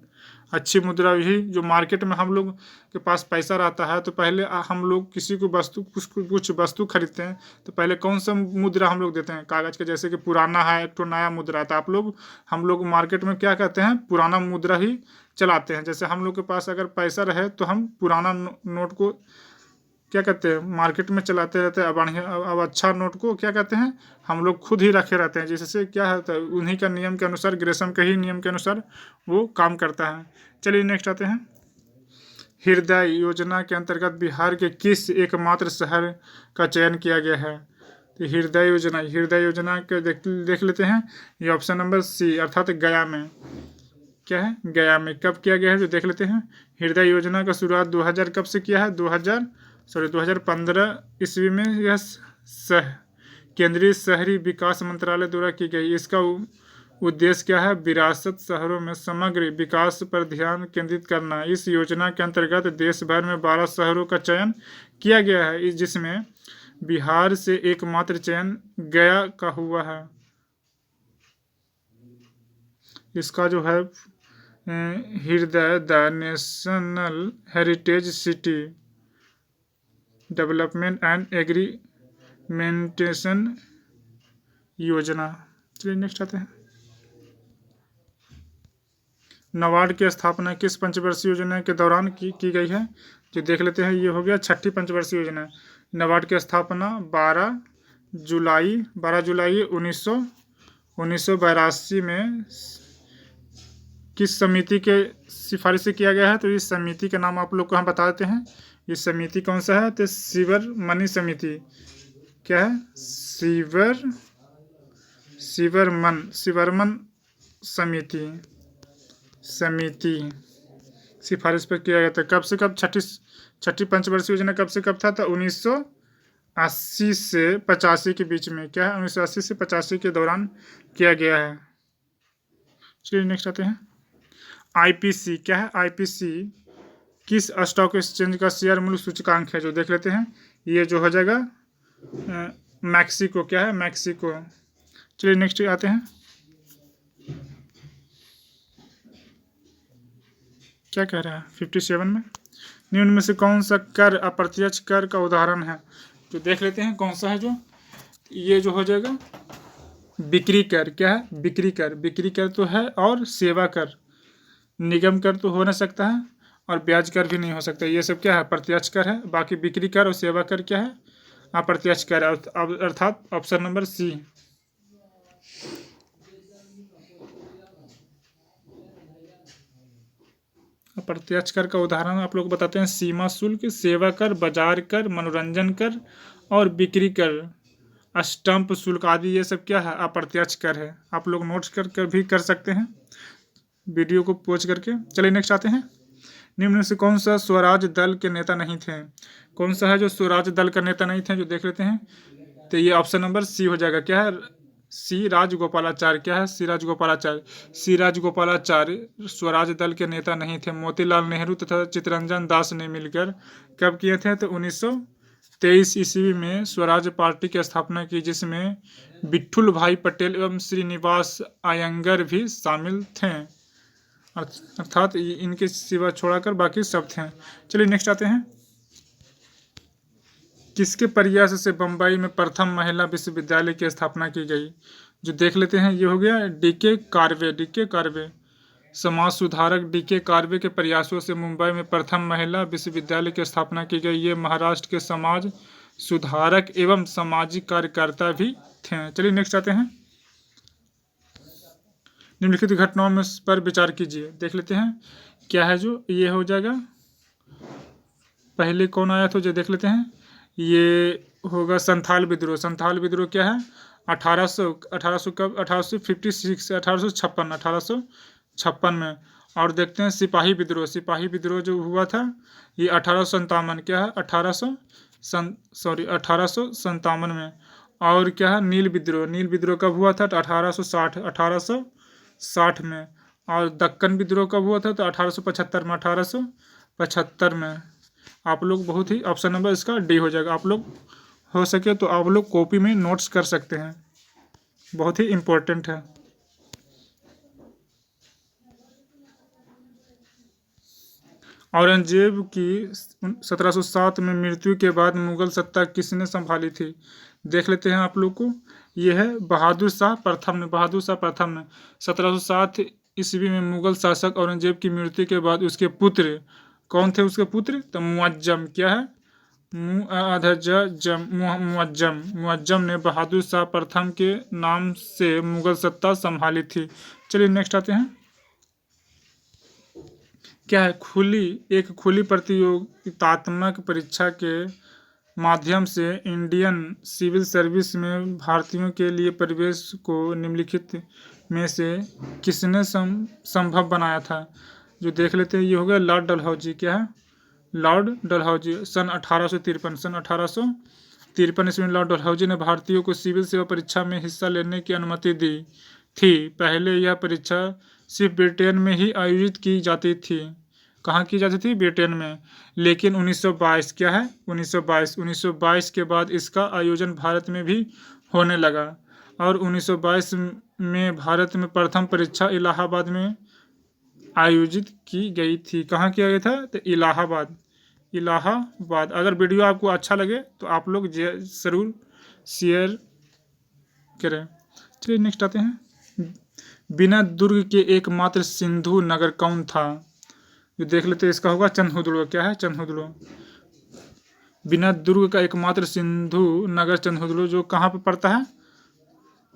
अच्छी मुद्रा यही जो मार्केट में हम लोग के पास पैसा रहता है, तो पहले हम लोग किसी को कुछ वस्तु खरीदते हैं तो पहले कौन सा मुद्रा हम लोग देते हैं, कागज के, जैसे कि पुराना है, एक तो नया मुद्रा है, तो हम लोग मार्केट में क्या कहते हैं, पुराना मुद्रा ही चलाते हैं। जैसे हम लोग के पास अगर पैसा रहे तो हम पुराना नोट को क्या कहते हैं, मार्केट में चलाते रहते हैं। अब अच्छा नोट को क्या कहते हैं, हम लोग खुद ही रखे रहते हैं। जिससे क्या होता है, उन्हीं का नियम के अनुसार, ग्रेसम के ही नियम के अनुसार वो काम करता है। चलिए नेक्स्ट आते हैं। हृदय योजना के अंतर्गत बिहार के किस एकमात्र शहर का चयन किया गया है, तो हृदय योजना के देख लेते हैं। ये ऑप्शन नंबर सी अर्थात गया में, क्या है, गया में। कब किया गया है जो देख लेते हैं। हृदय योजना का शुरुआत 2000 कब से किया है, 2015 ईस्वी में यह केंद्रीय शहरी विकास मंत्रालय द्वारा की गई। इसका उद्देश्य क्या है, विरासत शहरों में समग्र विकास पर ध्यान केंद्रित करना। इस योजना के अंतर्गत देश भर में 12 शहरों का चयन किया गया है, जिसमें बिहार से एकमात्र चयन गया का हुआ है। इसका जो है हृदय the national heritage city development and augmentation योजना। चलिए नेक्स्ट आते हैं। नाबार्ड की स्थापना किस पंचवर्षीय योजना के दौरान की गई है, जो देख लेते हैं। ये हो गया 6ठी पंचवर्षीय योजना। नाबार्ड की स्थापना 12 जुलाई 1982 में किस समिति के सिफारिश से किया गया है, तो इस समिति का नाम आप लोग को हम बता देते हैं। इस समिति कौन सा है, तो सीवरमनी समिति। क्या है, सीवरमन समिति सिफारिश पर किया गया था। कब से कब, छठी पंचवर्षीय योजना कब से कब था, तो 1980 से 85 के बीच में। क्या है, 1980 से 85 के दौरान किया गया है। चलिए नेक्स्ट आते हैं। आईपीसी क्या है, आईपीसी किस स्टॉक एक्सचेंज का शेयर मूल्य सूचकांक है, जो देख लेते हैं। ये जो हो जाएगा मैक्सिको। क्या है, मैक्सिको। चलिए नेक्स्ट आते हैं। क्या कह रहा है 57 में, निम्न में से कौन सा कर अप्रत्यक्ष कर का उदाहरण है? जो देख लेते हैं कौन सा है। जो ये जो हो जाएगा बिक्री कर। क्या है? बिक्री कर। बिक्री कर तो है, और सेवा कर, निगम कर तो हो ना सकता है, और ब्याज कर भी नहीं हो सकता। ये सब क्या है? प्रत्यक्ष कर है। बाकी बिक्री कर और सेवा कर क्या है? अप्रत्यक्ष कर, अर्थात ऑप्शन नंबर सी। अप्रत्यक्ष कर का उदाहरण आप लोग बताते हैं सीमा शुल्क, सेवा कर, बाजार कर, मनोरंजन कर और बिक्री कर, स्टंप शुल्क आदि। ये सब क्या है? अप्रत्यक्ष कर है। आप लोग नोट्स कर भी कर सकते हैं वीडियो को पॉज करके। चलिए नेक्स्ट आते हैं। निम्न में से कौन सा स्वराज दल के नेता नहीं थे? कौन सा है जो स्वराज दल का नेता नहीं थे? जो देख लेते हैं तो ये ऑप्शन नंबर सी हो जाएगा। क्या है? सी राजगोपालाचार्य। क्या है? सी राजगोपालाचार्य। सी राजगोपालाचार्य स्वराज दल के नेता नहीं थे। मोतीलाल नेहरू तथा चित्तरंजन दास ने मिलकर कब किए थे? तो 1923 ईस्वी में स्वराज पार्टी की स्थापना की, जिसमें विट्ठुल भाई पटेल एवं श्रीनिवास अयंगर भी शामिल थे। अर्थात इनके सिवा छोड़ाकर बाकी सब थे। चलिए नेक्स्ट आते हैं। किसके प्रयास से बम्बई में प्रथम महिला विश्वविद्यालय की स्थापना की गई? जो देख लेते हैं ये हो गया डीके कार्वे। डीके कार्वे समाज सुधारक डीके कार्वे के प्रयासों से मुंबई में प्रथम महिला विश्वविद्यालय की स्थापना की गई। ये महाराष्ट्र के समाज सुधारक एवं सामाजिक कार्यकर्ता भी थे। चलिए नेक्स्ट आते हैं। निम्नलिखित घटनाओं में पर विचार कीजिए। देख लेते हैं क्या है। जो ये हो जाएगा पहले कौन आया था? जो देख लेते हैं ये होगा संथाल विद्रोह। संथाल विद्रोह क्या है? 1800 कब? 1856 1856 में। और देखते हैं सिपाही विद्रोह। सिपाही विद्रोह जो हुआ था ये 1857। क्या है? 1857 में। और क्या है? नील विद्रोह। नील विद्रोह कब हुआ था? तो 1860 में। और दक्कन विद्रोह कब हुआ था? तो 1875 में। 1875 में। आप लोग बहुत ही ऑप्शन नंबर इसका डी हो जाएगा। आप लोग हो सके तो आप लोग कॉपी में नोट्स कर सकते हैं, बहुत ही इम्पोर्टेंट है। औरंगजेब की 1707 में मृत्यु के बाद मुगल सत्ता किसने संभाली थी? देख लेते हैं आप लोग को। यह है बहादुर शाह प्रथम ने। बहादुर शाह प्रथम ने 1707 ईस्वी में मुगल शासक औरंगजेब की मृत्यु के बाद उसके पुत्र, कौन थे उसके पुत्र? तो मुअज्जम। क्या है? मुअज्जम ने बहादुर शाह प्रथम के नाम से मुगल सत्ता संभाली थी। चलिए नेक्स्ट आते हैं। क्या है? एक खुली प्रतियोगितात्मक परीक्षा के माध्यम से इंडियन सिविल सर्विस में भारतीयों के लिए प्रवेश को निम्नलिखित में से किसने संभव बनाया था? जो देख लेते हैं ये हो गया लॉर्ड डलहौजी। क्या है? लॉर्ड डलहौजी। सन 1853 ईस्वी में लॉर्ड डलहौजी ने भारतीयों को सिविल सेवा परीक्षा में हिस्सा लेने की अनुमति दी थी। पहले यह परीक्षा सिर्फ ब्रिटेन में ही आयोजित की जाती थी। कहाँ की जाती थी? ब्रिटेन में। लेकिन 1922 क्या है? 1922 के बाद इसका आयोजन भारत में भी होने लगा। और 1922 में भारत में प्रथम परीक्षा इलाहाबाद में आयोजित की गई थी। कहाँ किया गया था? तो इलाहाबाद। इलाहाबाद। अगर वीडियो आपको अच्छा लगे तो आप लोग ज़रूर शेयर करें। चलिए नेक्स्ट आते हैं। बिना दुर्ग के एकमात्र सिंधु नगर कौन था? जो देख लेते हैं इसका होगा चंदहुदुड़ो। क्या है? चंदहुदुड़ो। बिना दुर्ग का एकमात्र सिंधु नगर चंदहुदुड़ो, जो कहाँ पे पड़ता है?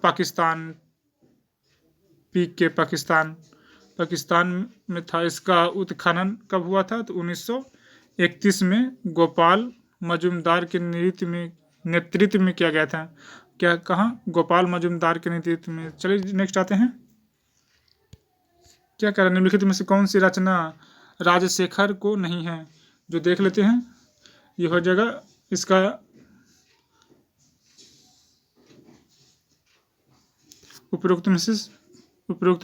पाकिस्तान। पाकिस्तान में था। इसका उत्खनन कब हुआ था? तो 1931 में गोपाल मजुमदार के नेतृत्व में किया गया था। क्या? कहाँ? गोपाल मजुमदार के नेतृत्व में। चलिए नेक्स्ट आते हैं। क्या कह रहा है? निम्नलिखित में से कौन सी रचना राजशेखर को नहीं है? जो देख लेते हैं ये हो जाएगा इसका उपरोक्त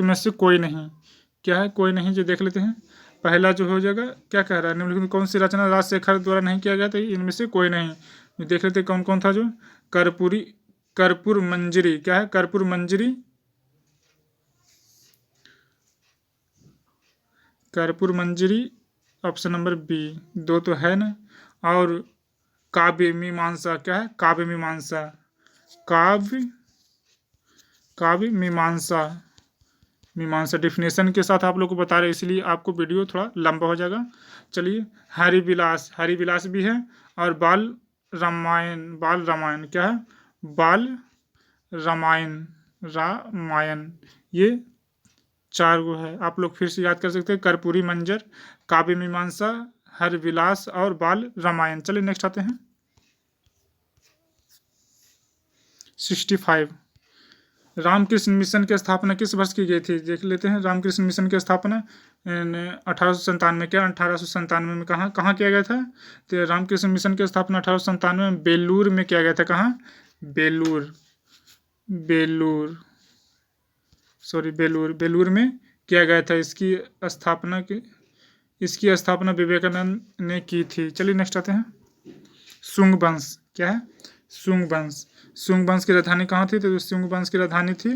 में से कोई नहीं। क्या है? कोई नहीं। जो देख लेते हैं पहला जो हो जाएगा क्या कह रहा है? निम्नलिखित में कौन सी रचना राजशेखर द्वारा नहीं किया गया था? इनमें से कोई नहीं। जो देख लेते हैं कौन कौन था। जो कर्पूर मंजरी। क्या है? कर्पूर मंजरी। कर्पूर मंजरी ऑप्शन नंबर बी, 2 तो है ना। और काव्य मीमांसा क्या है? काव्य मीमांसा, काव्य काव्य मीमांसा, मीमांसा डिफिनेशन के साथ आप लोग को बता रहे, इसलिए आपको वीडियो थोड़ा लंबा हो जाएगा। चलिए, हरिविलास, हरिविलास भी है। और बाल रामायण, बाल रामायण क्या है? बाल रामायण, रामायण, ये 4 गो है। आप लोग फिर से याद कर सकते हैं, कर्पूरी मंजर, काव्य मीमांसा, हरविलास और बाल रामायण। चलिए नेक्स्ट आते हैं 65। रामकृष्ण मिशन की स्थापना किस वर्ष की गई थी? देख लेते हैं। रामकृष्ण मिशन की स्थापना 1897, क्या 1897 में कहाँ किया गया था? तो रामकृष्ण मिशन की स्थापना 1897 में बेलूर में किया गया था। कहाँ? बेलूर, बेलूर, सॉरी बेलूर में किया गया था। इसकी स्थापना विवेकानंद ने की थी। चलिए नेक्स्ट आते हैं शुंग वंश, क्या है? शुंग वंश, शुंग वंश की राजधानी कहाँ थी? तो शुंग वंश की राजधानी थी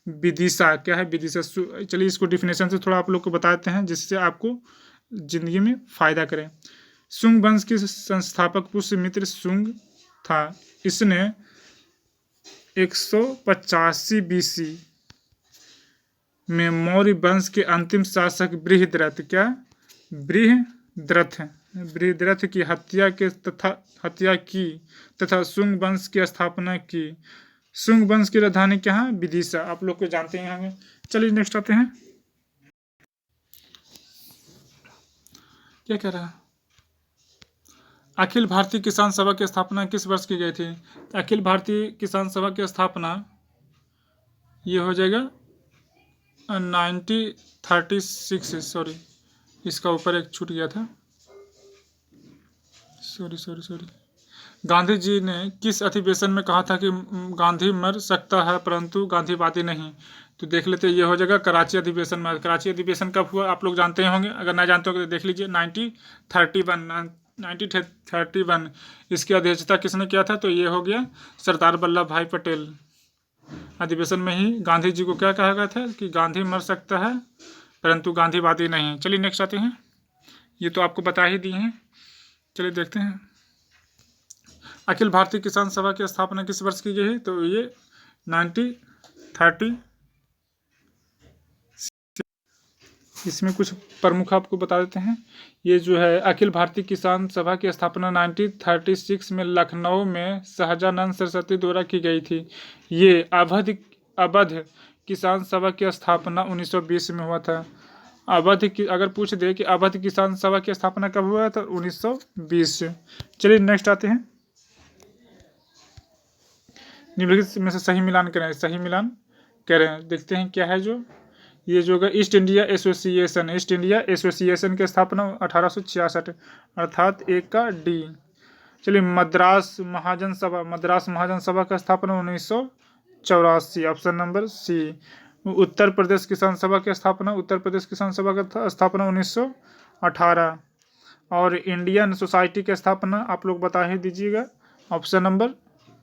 विदिशा, क्या है? विदिशा। चलिए इसको डिफिनेशन से थोड़ा आप लोग को बताते हैं, जिससे आपको जिंदगी में फायदा करे। शुंग वंश के संस्थापक पुष्यमित्र शुंग था। इसने 185 BC में मौर्य वंश के अंतिम शासक बृहद्रथ, क्या? बृहद्रथ की हत्या की तथा शुंग वंश की स्थापना की। शुंग वंश की राजधानी क्या है? विदिशा। आप लोग को जानते हैं हमें। चलिए नेक्स्ट आते हैं, क्या कह रहा है? अखिल भारतीय किसान सभा की स्थापना किस वर्ष की गई थी? अखिल भारतीय किसान सभा की स्थापना ये हो जाएगा 1936। सॉरी, इसका ऊपर एक छूट गया था, सॉरी। गांधी जी ने किस अधिवेशन में कहा था कि गांधी मर सकता है परंतु गांधीवादी नहीं? तो देख लेते, ये हो जाएगा कराची अधिवेशन में। कराची अधिवेशन कब हुआ आप लोग जानते होंगे, अगर ना जानते हो तो देख लीजिए। 1931, इसकी अध्यक्षता किसने किया था? तो ये हो गया सरदार वल्लभ भाई पटेल। अधिवेशन में ही गांधी जी को क्या कहा गया था कि गांधी मर सकता है परंतु गांधीवादी नहीं। चलिए नेक्स्ट आते हैं, ये तो आपको बता ही दिए हैं। चलिए देखते हैं, अखिल भारतीय किसान सभा की स्थापना किस वर्ष की गई है? तो ये 1930। इसमें कुछ प्रमुख आपको बता देते हैं। ये जो है अखिल भारतीय किसान सभा की स्थापना 1936 में लखनऊ में शाहजानंद सरस्वती द्वारा की गई थी। ये अवध किसान सभा की स्थापना 1920 में हुआ था। अगर पूछ दे कि अवध किसान सभा की स्थापना कब हुआ तो 1920 से। चलिए नेक्स्ट आते हैं, निम्नलिखित में से सही मिलान करें। सही मिलान करें, देखते हैं क्या है। जो ये जो है east India association, east India association की स्थापना 1866, अर्थात एक का डी। चलिए मद्रास महाजन सभा का स्थापना 1984, option number C. Uttar Pradesh किसान सभा की स्थापना 1918। और इंडियन सोसाइटी की स्थापना आप लोग बता ही दीजिएगा, ऑप्शन नंबर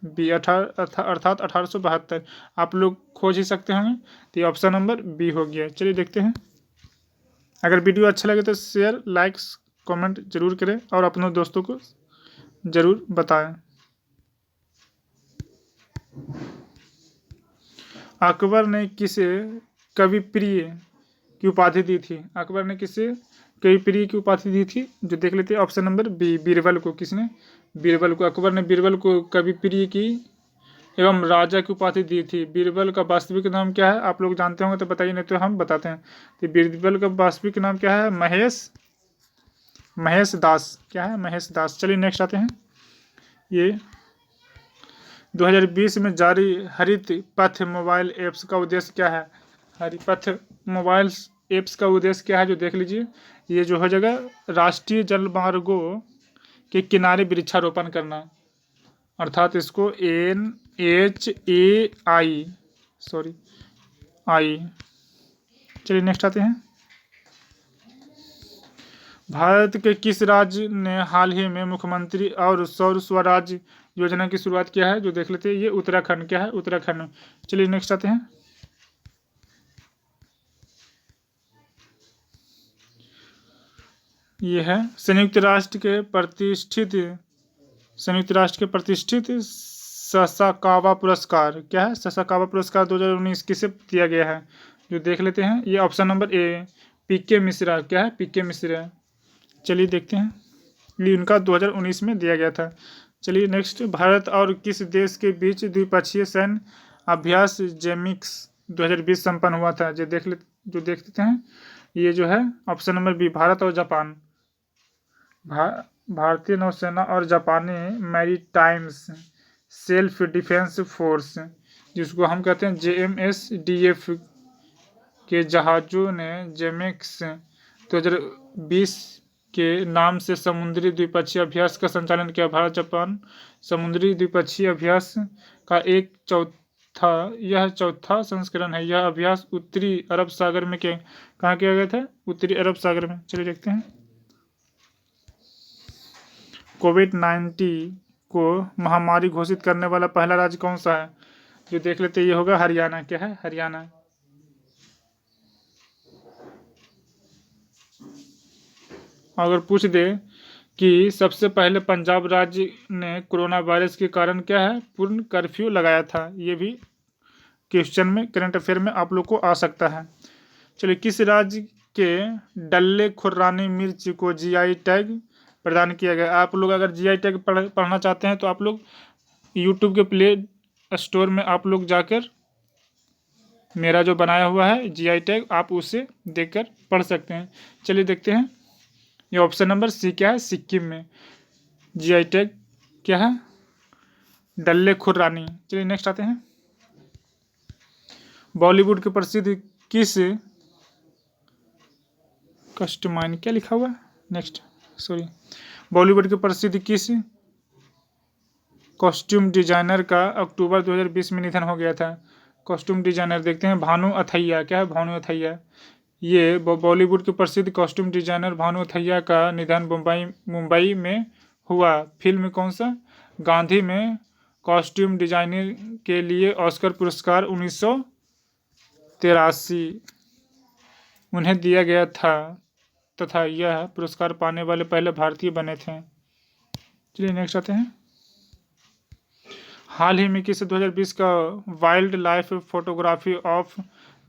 बी, अर्थात 1872। आप लोग खोज ही सकते होंगे, तो ये ऑप्शन नंबर बी हो गया। चलिए देखते हैं, अगर वीडियो अच्छा लगे तो शेयर, लाइक्स, कमेंट जरूर करें और अपने दोस्तों को जरूर बताएं। अकबर ने किसे कवि प्रिय की उपाधि दी थी? अकबर ने किसे कवि प्रिय की उपाधि दी थी? जो देख लेते हैं, ऑप्शन नंबर बी, बीरबल को। किसने? बीरबल को। अकबर ने बीरबल को कवि प्रिय की एवं राजा की उपाधि दी थी। बीरबल का वास्तविक नाम क्या है? आप लोग जानते होंगे तो बताइए, नहीं तो हम बताते हैं। तो बीरबल का वास्तविक नाम क्या है? महेश दास। क्या है? महेश दास। चलिए नेक्स्ट आते हैं, ये 2020 में जारी हरित पथ मोबाइल ऐप्स का उद्देश्य क्या है? हरित पथ मोबाइल ऐप्स का उद्देश्य क्या है? जो देख लीजिए, ये जो हो जाएगा राष्ट्रीय जलमार्गों के किनारे वृक्षारोपण करना, अर्थात इसको NHAI, सॉरी आई। चलिए नेक्स्ट आते हैं, भारत के किस राज्य ने हाल ही में मुख्यमंत्री और सौर स्वराज योजना की शुरुआत किया है? जो देख लेते हैं, ये उत्तराखंड। क्या है? उत्तराखंड। चलिए नेक्स्ट आते हैं, ये है संयुक्त राष्ट्र के प्रतिष्ठित ससाकावा पुरस्कार। क्या है? ससाकावा पुरस्कार 2019 किसे दिया गया है? जो देख लेते हैं, ये ऑप्शन नंबर ए पीके मिश्रा। क्या है? पीके मिश्रा। चलिए देखते हैं, ये उनका 2019 में दिया गया था। चलिए नेक्स्ट, भारत और किस देश के बीच द्विपक्षीय सैन्य अभ्यास जेमिक्स 2020 संपन्न हुआ था? जो देख लेते हैं, ये जो है ऑप्शन नंबर बी भारत और जापान। भारतीय नौसेना और जापानी मैरीटाइम्स सेल्फ डिफेंस फोर्स, जिसको हम कहते हैं JMSDF के जहाज़ों ने जेमिक्स 2020 के नाम से समुद्री द्विपक्षीय अभ्यास का संचालन किया। भारत जापान समुद्री द्विपक्षीय अभ्यास का यह चौथा संस्करण है। यह अभ्यास उत्तरी अरब सागर में कहाँ किया गया था? उत्तरी अरब सागर में। चलिए देखते हैं, कोविड-19 को महामारी घोषित करने वाला पहला राज्य कौन सा है? जो देख लेते हैं, ये होगा हरियाणा। क्या है? हरियाणा। अगर पूछ दे कि सबसे पहले पंजाब राज्य ने कोरोना वायरस के कारण क्या है पूर्ण कर्फ्यू लगाया था, ये भी क्वेश्चन में करंट अफेयर में आप लोग को आ सकता है। चलिए, किस राज्य के डल्ले खुर्रानी मिर्च को GI टैग प्रदान किया गया? आप लोग अगर GI टैग पढ़ना चाहते हैं तो आप लोग यूट्यूब के प्ले स्टोर में आप लोग जाकर मेरा जो बनाया हुआ है GI टैग, आप उसे देखकर पढ़ सकते हैं। चलिए देखते हैं, ये ऑप्शन नंबर सी क्या है? सिक्किम में GI टैग क्या है? डल्ले खुर्रानी। चलिए नेक्स्ट आते हैं, बॉलीवुड के प्रसिद्ध किस कस्टमाइन क्या लिखा हुआ है? नेक्स्ट सॉरी, बॉलीवुड के प्रसिद्ध किस कॉस्ट्यूम डिजाइनर का अक्टूबर 2020 में निधन हो गया था? कॉस्ट्यूम डिजाइनर देखते हैं, भानु अथैया। क्या है? भानु अथैया। ये बॉलीवुड के प्रसिद्ध कॉस्ट्यूम डिजाइनर भानु अथैया का निधन मुंबई में हुआ। फिल्म कौन सा? गांधी में कॉस्ट्यूम डिजाइनिंग के लिए ऑस्कर पुरस्कार 1983 उन्हें दिया गया था तथा यह पुरस्कार पाने वाले पहले भारतीय बने थे। चलिए नेक्स्ट आते हैं, हाल ही में किसे 2020 का wild life photography of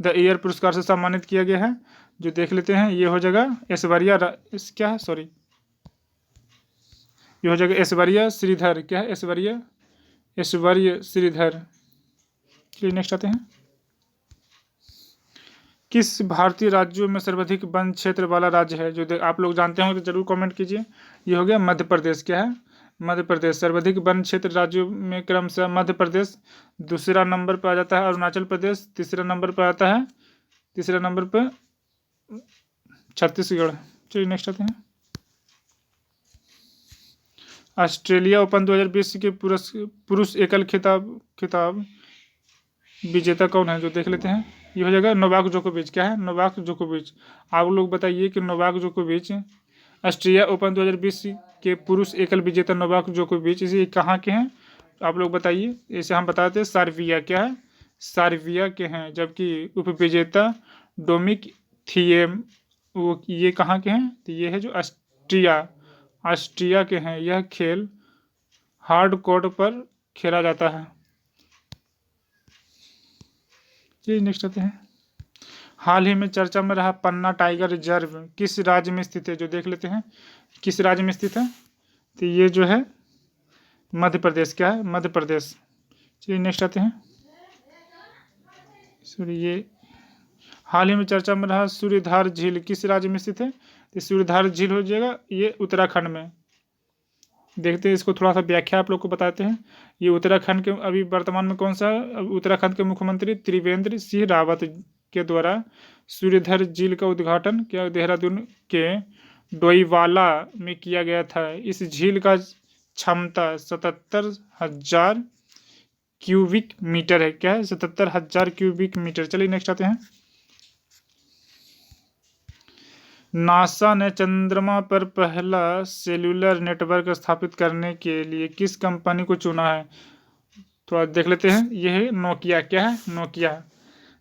the year पुरस्कार से सम्मानित किया गया है? जो देख लेते हैं, ये हो जाएगा क्या है? सॉरी, ये हो जाएगा ऐश्वर्या श्रीधर। क्या है? ऐश्वर्य श्रीधर। चलिए नेक्स्ट आते हैं, किस भारतीय राज्यों में सर्वाधिक वन क्षेत्र वाला राज्य है? जो आप लोग जानते हो तो जरूर कमेंट कीजिए। ये हो गया मध्य प्रदेश। क्या है? मध्य प्रदेश। सर्वाधिक वन क्षेत्र राज्यों में क्रमशः मध्य प्रदेश, दूसरा नंबर पर आ जाता है अरुणाचल प्रदेश, तीसरा नंबर पर आता है छत्तीसगढ़। चलिए नेक्स्ट आते हैं, ऑस्ट्रेलिया ओपन 2020 के पुरुष एकल खिताब विजेता कौन है? जो देख लेते हैं, ये हो जाएगा नोवाक जोकोविच। क्या है? नोवाक जोकोविच। आप लोग बताइए कि नोवाक जोकोविच ऑस्ट्रेलिया ओपन 2020 के पुरुष एकल विजेता नोवाक जोकोविच इसे कहाँ के हैं? आप लोग बताइए। इसे हम बताते हैं सार्बिया। क्या है? सार्बिया के हैं। जबकि उपविजेता डोमिनिक थिएम वो ये कहाँ के हैं? तो ये है जो ऑस्ट्रिया के हैं। यह खेल हार्ड कोर्ट पर खेला जाता है। चलिए नेक्स्ट आते हैं, हाल ही में चर्चा में रहा पन्ना टाइगर रिजर्व किस राज्य में स्थित है? जो देख लेते हैं, किस राज्य में स्थित है? तो ये जो है मध्य प्रदेश। क्या है? मध्य प्रदेश। चलिए नेक्स्ट आते हैं, ये हाल ही में चर्चा में रहा सूर्यधार झील किस राज्य में स्थित है? तो सूर्यधार झील हो जाएगा ये उत्तराखंड में। देखते हैं इसको, थोड़ा सा व्याख्या आप लोग को बताते हैं। ये उत्तराखंड के अभी वर्तमान में कौन सा? उत्तराखंड के मुख्यमंत्री त्रिवेंद्र सिंह रावत के द्वारा सूर्यधर झील का उद्घाटन क्या देहरादून के डोईवाला में किया गया था। इस झील का क्षमता 77,000 क्यूबिक मीटर है। क्या है? 77,000 क्यूबिक मीटर। चलिए नेक्स्ट आते हैं, नासा ने चंद्रमा पर पहला सेल्यूलर नेटवर्क स्थापित करने के लिए किस कंपनी को चुना है? थोड़ा देख लेते हैं, यह है नोकिया। क्या है? नोकिया।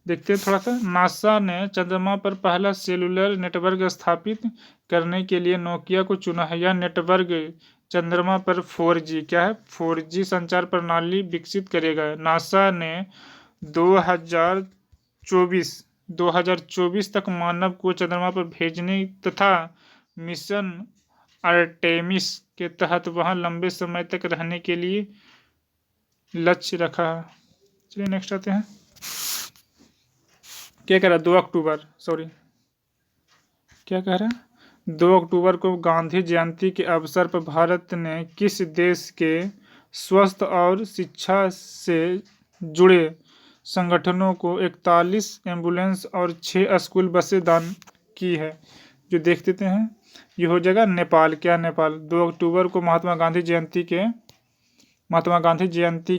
देखते हैं थोड़ा सा, नासा ने चंद्रमा पर पहला सेल्यूलर नेटवर्क स्थापित करने के लिए नोकिया को चुना है। यह नेटवर्क चंद्रमा पर 4G क्या है 4G संचार प्रणाली विकसित करेगा। नासा ने 2024 तक मानव को चंद्रमा पर भेजने तथा मिशन आर्टेमिस के तहत वहां लंबे समय तक रहने के लिए लक्ष्य रखा है। चलिए नेक्स्ट आते हैं। क्या कह रहा है 2 अक्टूबर क्या कह रहा है 2 अक्टूबर को गांधी जयंती के अवसर पर भारत ने किस देश के स्वास्थ्य और शिक्षा से जुड़े संगठनों को 41 एम्बुलेंस और 6 स्कूल बसें दान की है। जो देख देते हैं ये हो जाएगा नेपाल। क्या नेपाल 2 अक्टूबर को महात्मा गांधी जयंती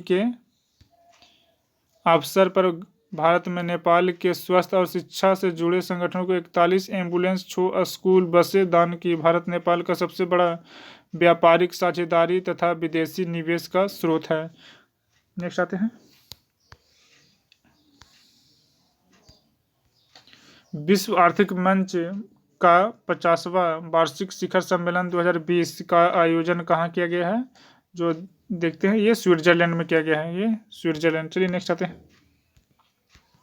के अवसर पर भारत में नेपाल के स्वास्थ्य और शिक्षा से जुड़े संगठनों को 41 एम्बुलेंस 6 स्कूल बसें दान की। भारत नेपाल का सबसे बड़ा व्यापारिक साझेदारी तथा विदेशी निवेश का स्रोत है। नेक्स्ट आते हैं। विश्व आर्थिक मंच का 50वां वार्षिक शिखर सम्मेलन 2020 का आयोजन कहाँ किया गया है? जो देखते हैं ये स्विट्जरलैंड में किया गया है। ये स्विट्जरलैंड। चलिए नेक्स्ट आते हैं।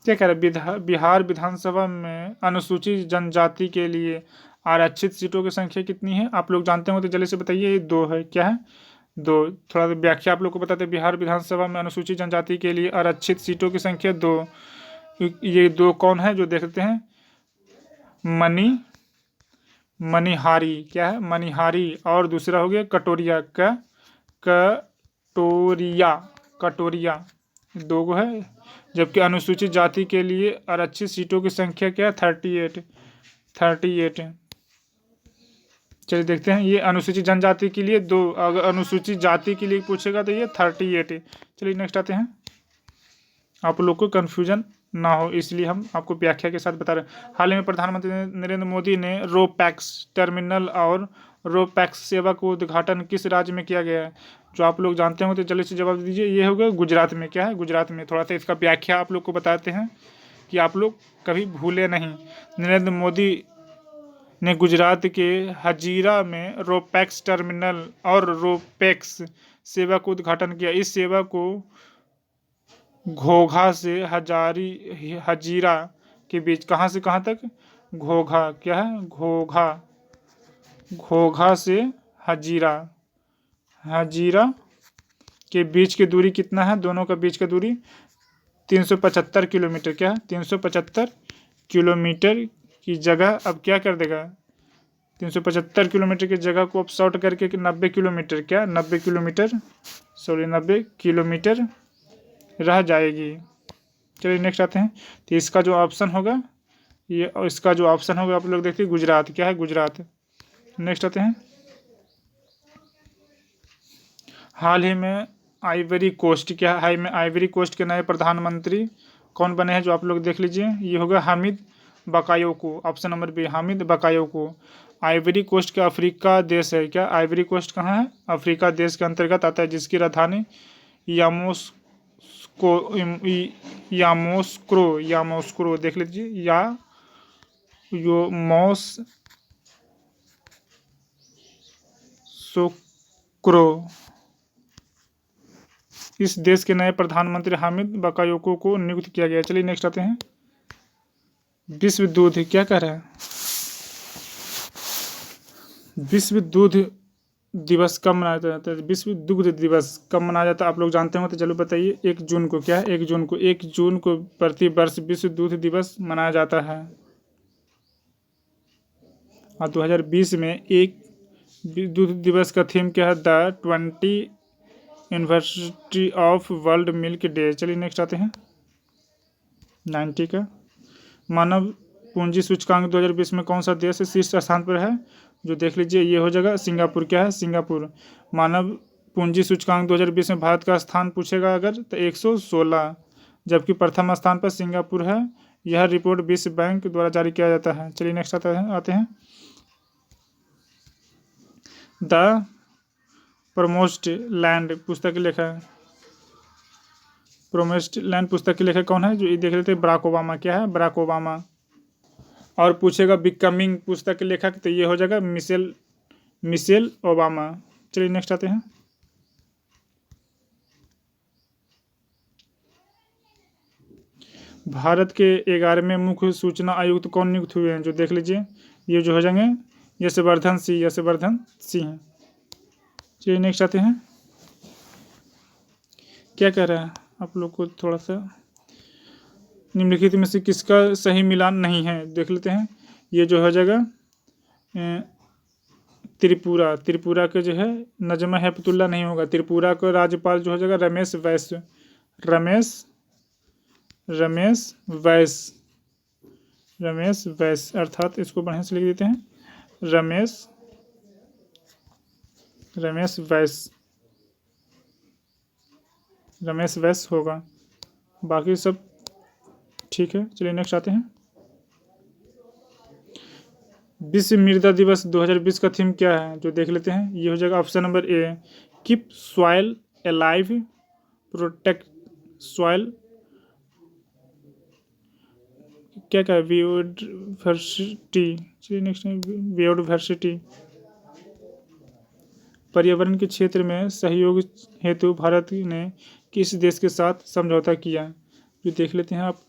क्या कह रहे हैं बिहार विधानसभा में अनुसूचित जनजाति के लिए आरक्षित सीटों की संख्या कितनी है? आप लोग जानते हो तो जल्दी से बताइए। ये 2 है। क्या है 2। थोड़ा व्याख्या आप लोग को बताते हैं। बिहार विधानसभा में अनुसूचित जनजाति के लिए आरक्षित सीटों की संख्या 2। ये 2 कौन है? जो देखते हैं मनिहारी। क्या है मनिहारी और दूसरा हो गया कटोरिया। कटोरिया 2 है। जबकि अनुसूचित जाति के लिए आरक्षित सीटों की संख्या क्या है 38। चलिए देखते हैं। ये अनुसूचित जनजाति के लिए 2, अगर अनुसूचित जाति के लिए पूछेगा तो ये 38। चलिए नेक्स्ट आते हैं। आप लोग को कन्फ्यूजन ना हो इसलिए हम आपको व्याख्या के साथ बता रहे हैं। हाल ही में प्रधानमंत्री नरेंद्र मोदी ने रोपैक्स टर्मिनल और रोपैक्स सेवा का उद्घाटन किस राज्य में किया गया है? जो आप लोग जानते हो तो जल्दी से जवाब दीजिए। ये होगा गुजरात में। क्या है गुजरात में। थोड़ा सा इसका व्याख्या आप लोग को बताते हैं कि आप लोग कभी भूले नहीं। नरेंद्र मोदी ने गुजरात के हजीरा में रोपैक्स टर्मिनल और रोपैक्स सेवा का उद्घाटन किया। इस सेवा को घोघा से हजीरा के बीच कहाँ से कहाँ तक? घोघा। क्या है घोघा से हजीरा के बीच की दूरी कितना है? दोनों का बीच का दूरी 375 किलोमीटर। क्या है 375 किलोमीटर की जगह अब क्या कर देगा? 375 किलोमीटर की जगह को अब शॉर्ट करके 90 किलोमीटर। क्या 90 किलोमीटर रह जाएगी। चलिए नेक्स्ट आते हैं। तो इसका जो ऑप्शन होगा ये, और इसका जो ऑप्शन होगा आप लोग देखिए गुजरात। क्या है गुजरात। नेक्स्ट आते हैं। हाल ही में आइवरी कोस्ट के नए प्रधानमंत्री कौन बने हैं? जो आप लोग देख लीजिए। ये होगा Hamid Bakayoko. Option number B Hamid Bakayoko. Ivory Coast का अफ्रीका देश है। क्या आइवरी कोस्ट कहाँ है? अफ्रीका देश के अंतर्गत आता है, जिसकी राजधानी यामोस्क्रो देख लीजिए। यामोस्क्रो। इस देश के नए प्रधानमंत्री हामिद बकायोको को नियुक्त किया गया। चलिए नेक्स्ट आते हैं। विश्व दूध क्या कह रहा है? विश्व दूध दिवस कब मनाया जाता है? विश्व दुग्ध दिवस कब मनाया जाता है? आप लोग जानते हो तो चलो बताइए। 1 जून को। क्या है 1 जून को प्रति वर्ष विश्व दूध दिवस मनाया जाता है। और 2020 में एक दूध दिवस का थीम क्या है? The 20 anniversary of world milk day. चलिए नेक्स्ट आते हैं। 90 का मानव पूंजी सूचकांक 2020 में कौन सा देश शीर्ष स्थान पर है? जो देख लीजिए ये हो जाएगा सिंगापुर। क्या है सिंगापुर। मानव पूंजी सूचकांक 2020 में भारत का स्थान पूछेगा अगर तो 116, जबकि प्रथम स्थान पर सिंगापुर है। यह रिपोर्ट विश्व बैंक द्वारा जारी किया जाता है। चलिए नेक्स्ट आते हैं। द प्रोमिस्ड लैंड पुस्तक के लेखक कौन है? जो ये देख लेते हैं बराक ओबामा। क्या है बराक ओबामा। और पूछेगा बिकमिंग पुस्तक के लेखक, तो ये हो जाएगा मिशेल ओबामा। चलिए नेक्स्ट आते हैं। भारत के 11वें मुख्य सूचना आयुक्त कौन नियुक्त हुए हैं, जो देख लीजिए, ये जो हो जाएंगे यशवर्धन सिंह। चलिए नेक्स्ट आते हैं। क्या कह रहा है आप लोग को, थोड़ा सा निम्नलिखित में से किसका सही मिलान नहीं है, देख लेते हैं। ये जो हो जाएगा त्रिपुरा के जो है नजमा हेपतुल्ला नहीं होगा। त्रिपुरा का राज्यपाल जो हो जाएगा रमेश वैस, अर्थात इसको बढ़िया से लिख देते हैं, रमेश वैस होगा, बाकी सब ठीक है। चलिए नेक्स्ट आते हैं। विश्व मृदा दिवस 2020 का थीम क्या है, जो देख लेते हैं। ये हो जाएगा option number A, keep soil alive, protect soil, क्या क्या बायोडायवर्सिटी। चलिए नेक्स्ट है बायोडायवर्सिटी। पर्यावरण के क्षेत्र में सहयोग हेतु भारत ने किस देश के साथ समझौता किया, जो देख लेते हैं आप।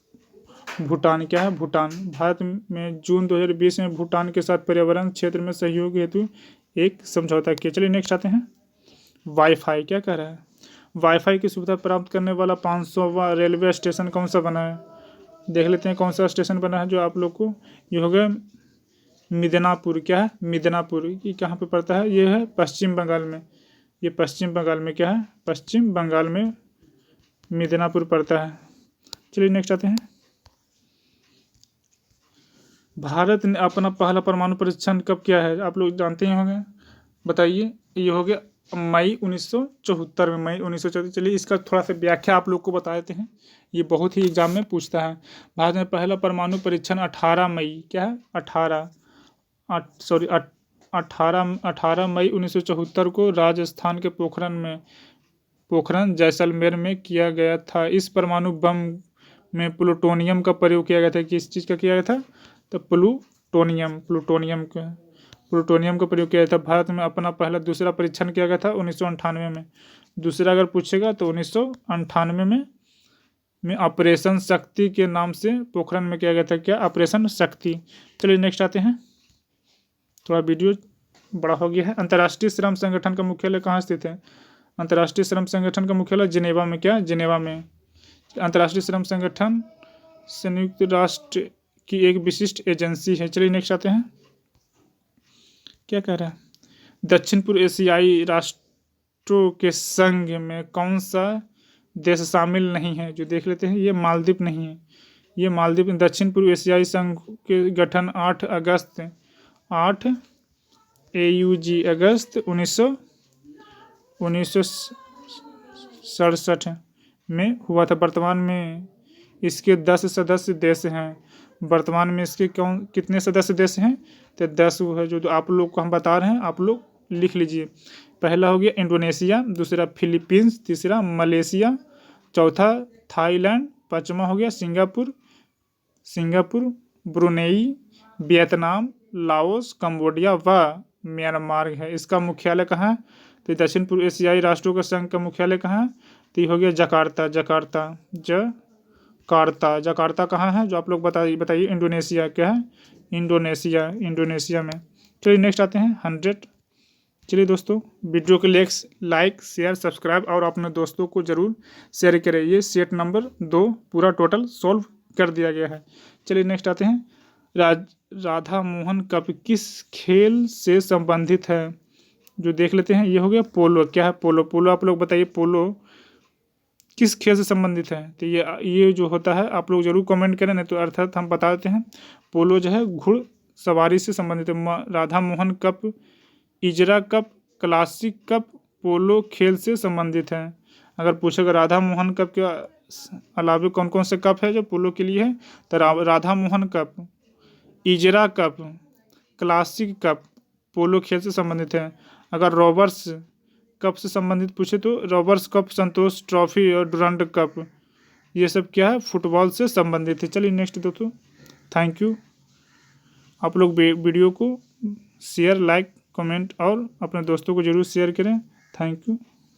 भूटान, क्या है भूटान। भारत में जून 2020 में भूटान के साथ पर्यावरण क्षेत्र में सहयोग हेतु एक समझौता किया। चलिए नेक्स्ट आते हैं। वाईफाई, क्या कह रहा है। वाईफाई की सुविधा प्राप्त करने वाला 500वां रेलवे स्टेशन कौन सा बना है, देख लेते हैं कौन सा स्टेशन बना है जो आप लोग को। ये हो गया मिदनापुर, क्या है मिदनापुर। ये कहाँ पे पड़ता है, ये है पश्चिम बंगाल में। ये पश्चिम बंगाल में क्या है, पश्चिम बंगाल में मिदनापुर पड़ता है। चलिए नेक्स्ट आते हैं। भारत ने अपना पहला परमाणु परीक्षण कब किया है, आप लोग जानते ही होंगे, बताइए। ये हो गया मई 1974 में, मई 1974। चलिए इसका थोड़ा सा व्याख्या आप लोग को बता देते हैं, ये बहुत ही एग्जाम में पूछता है। भारत में पहला परमाणु परीक्षण 18 मई, क्या है 18 मई 1974 को राजस्थान के पोखरण जैसलमेर में किया गया था। इस परमाणु बम में प्लूटोनियम का प्रयोग किया गया था। किस चीज़ का किया गया था, तो प्लूटोनियम का प्रयोग किया गया था। भारत में अपना पहला दूसरा परीक्षण किया गया था 1998 में। दूसरा अगर पूछेगा तो 1998 में ऑपरेशन शक्ति के नाम से पोखरण में किया गया था, क्या ऑपरेशन शक्ति। चलिए नेक्स्ट आते हैं, थोड़ा वीडियो बड़ा हो गया है। अंतर्राष्ट्रीय श्रम संगठन का मुख्यालय कहाँ स्थित है। अंतर्राष्ट्रीय श्रम संगठन का मुख्यालय जिनेवा में, क्या जिनेवा में। अंतर्राष्ट्रीय श्रम संगठन संयुक्त राष्ट्र की एक विशिष्ट एजेंसी है। चलिए नेक्स्ट आते हैं। क्या कह रहा है, दक्षिण पूर्व एशियाई राष्ट्रों के संघ में कौन सा देश शामिल नहीं है, जो देख लेते हैं। ये मालदीव नहीं है, ये मालदीव। दक्षिण पूर्व एशियाई संघ के गठन 8 अगस्त 1967 में हुआ था। वर्तमान में इसके 10 सदस्य देश हैं। वर्तमान में इसके कितने सदस्य देश हैं, तो 10 है जो आप लोग को हम बता रहे हैं, आप लोग लिख लीजिए। पहला हो गया इंडोनेशिया, दूसरा फिलीपींस, तीसरा मलेशिया, चौथा थाईलैंड, पांचवा हो गया Singapore, Brunei, Vietnam, Laos, Cambodia व म्यांमार है। इसका मुख्यालय कहाँ है, तो दक्षिण पूर्व एशियाई राष्ट्रों का संघ का मुख्यालय कहाँ है, तो ये हो गया जकार्ता कहाँ है, जो आप लोग बताइए। इंडोनेशिया, क्या है इंडोनेशिया में। चलिए नेक्स्ट आते हैं 100। चलिए दोस्तों, वीडियो को लाइक शेयर सब्सक्राइब और अपने दोस्तों को ज़रूर शेयर करें। ये सेट नंबर 2 पूरा टोटल सॉल्व कर दिया गया है। चलिए नेक्स्ट आते हैं। राधा मोहन कप किस खेल से संबंधित है, जो देख लेते हैं। ये हो गया पोलो, क्या है पोलो आप लोग बताइए, पोलो किस खेल से संबंधित है। तो ये जो होता है आप लोग जरूर कमेंट करें, नहीं तो अर्थात हम बता देते हैं। पोलो जो है घुड़सवारी से संबंधित है। Radha Mohan cup, Ezra cup, classic cup polo खेल से संबंधित है। अगर पूछेगा राधा मोहन कप के अलावा कौन कौन से कप है जो पोलो के लिए है, तो Radha Mohan cup, Ezra cup, classic cup polo खेल से संबंधित है। अगर रॉबर्स कप से संबंधित पूछे तो रॉबर्स कप, संतोष ट्रॉफी और डुरंड कप, ये सब क्या है फुटबॉल से संबंधित है। चलिए नेक्स्ट दोस्तों, थैंक यू। आप लोग वीडियो को शेयर, लाइक, कमेंट और अपने दोस्तों को ज़रूर शेयर करें। Thank you.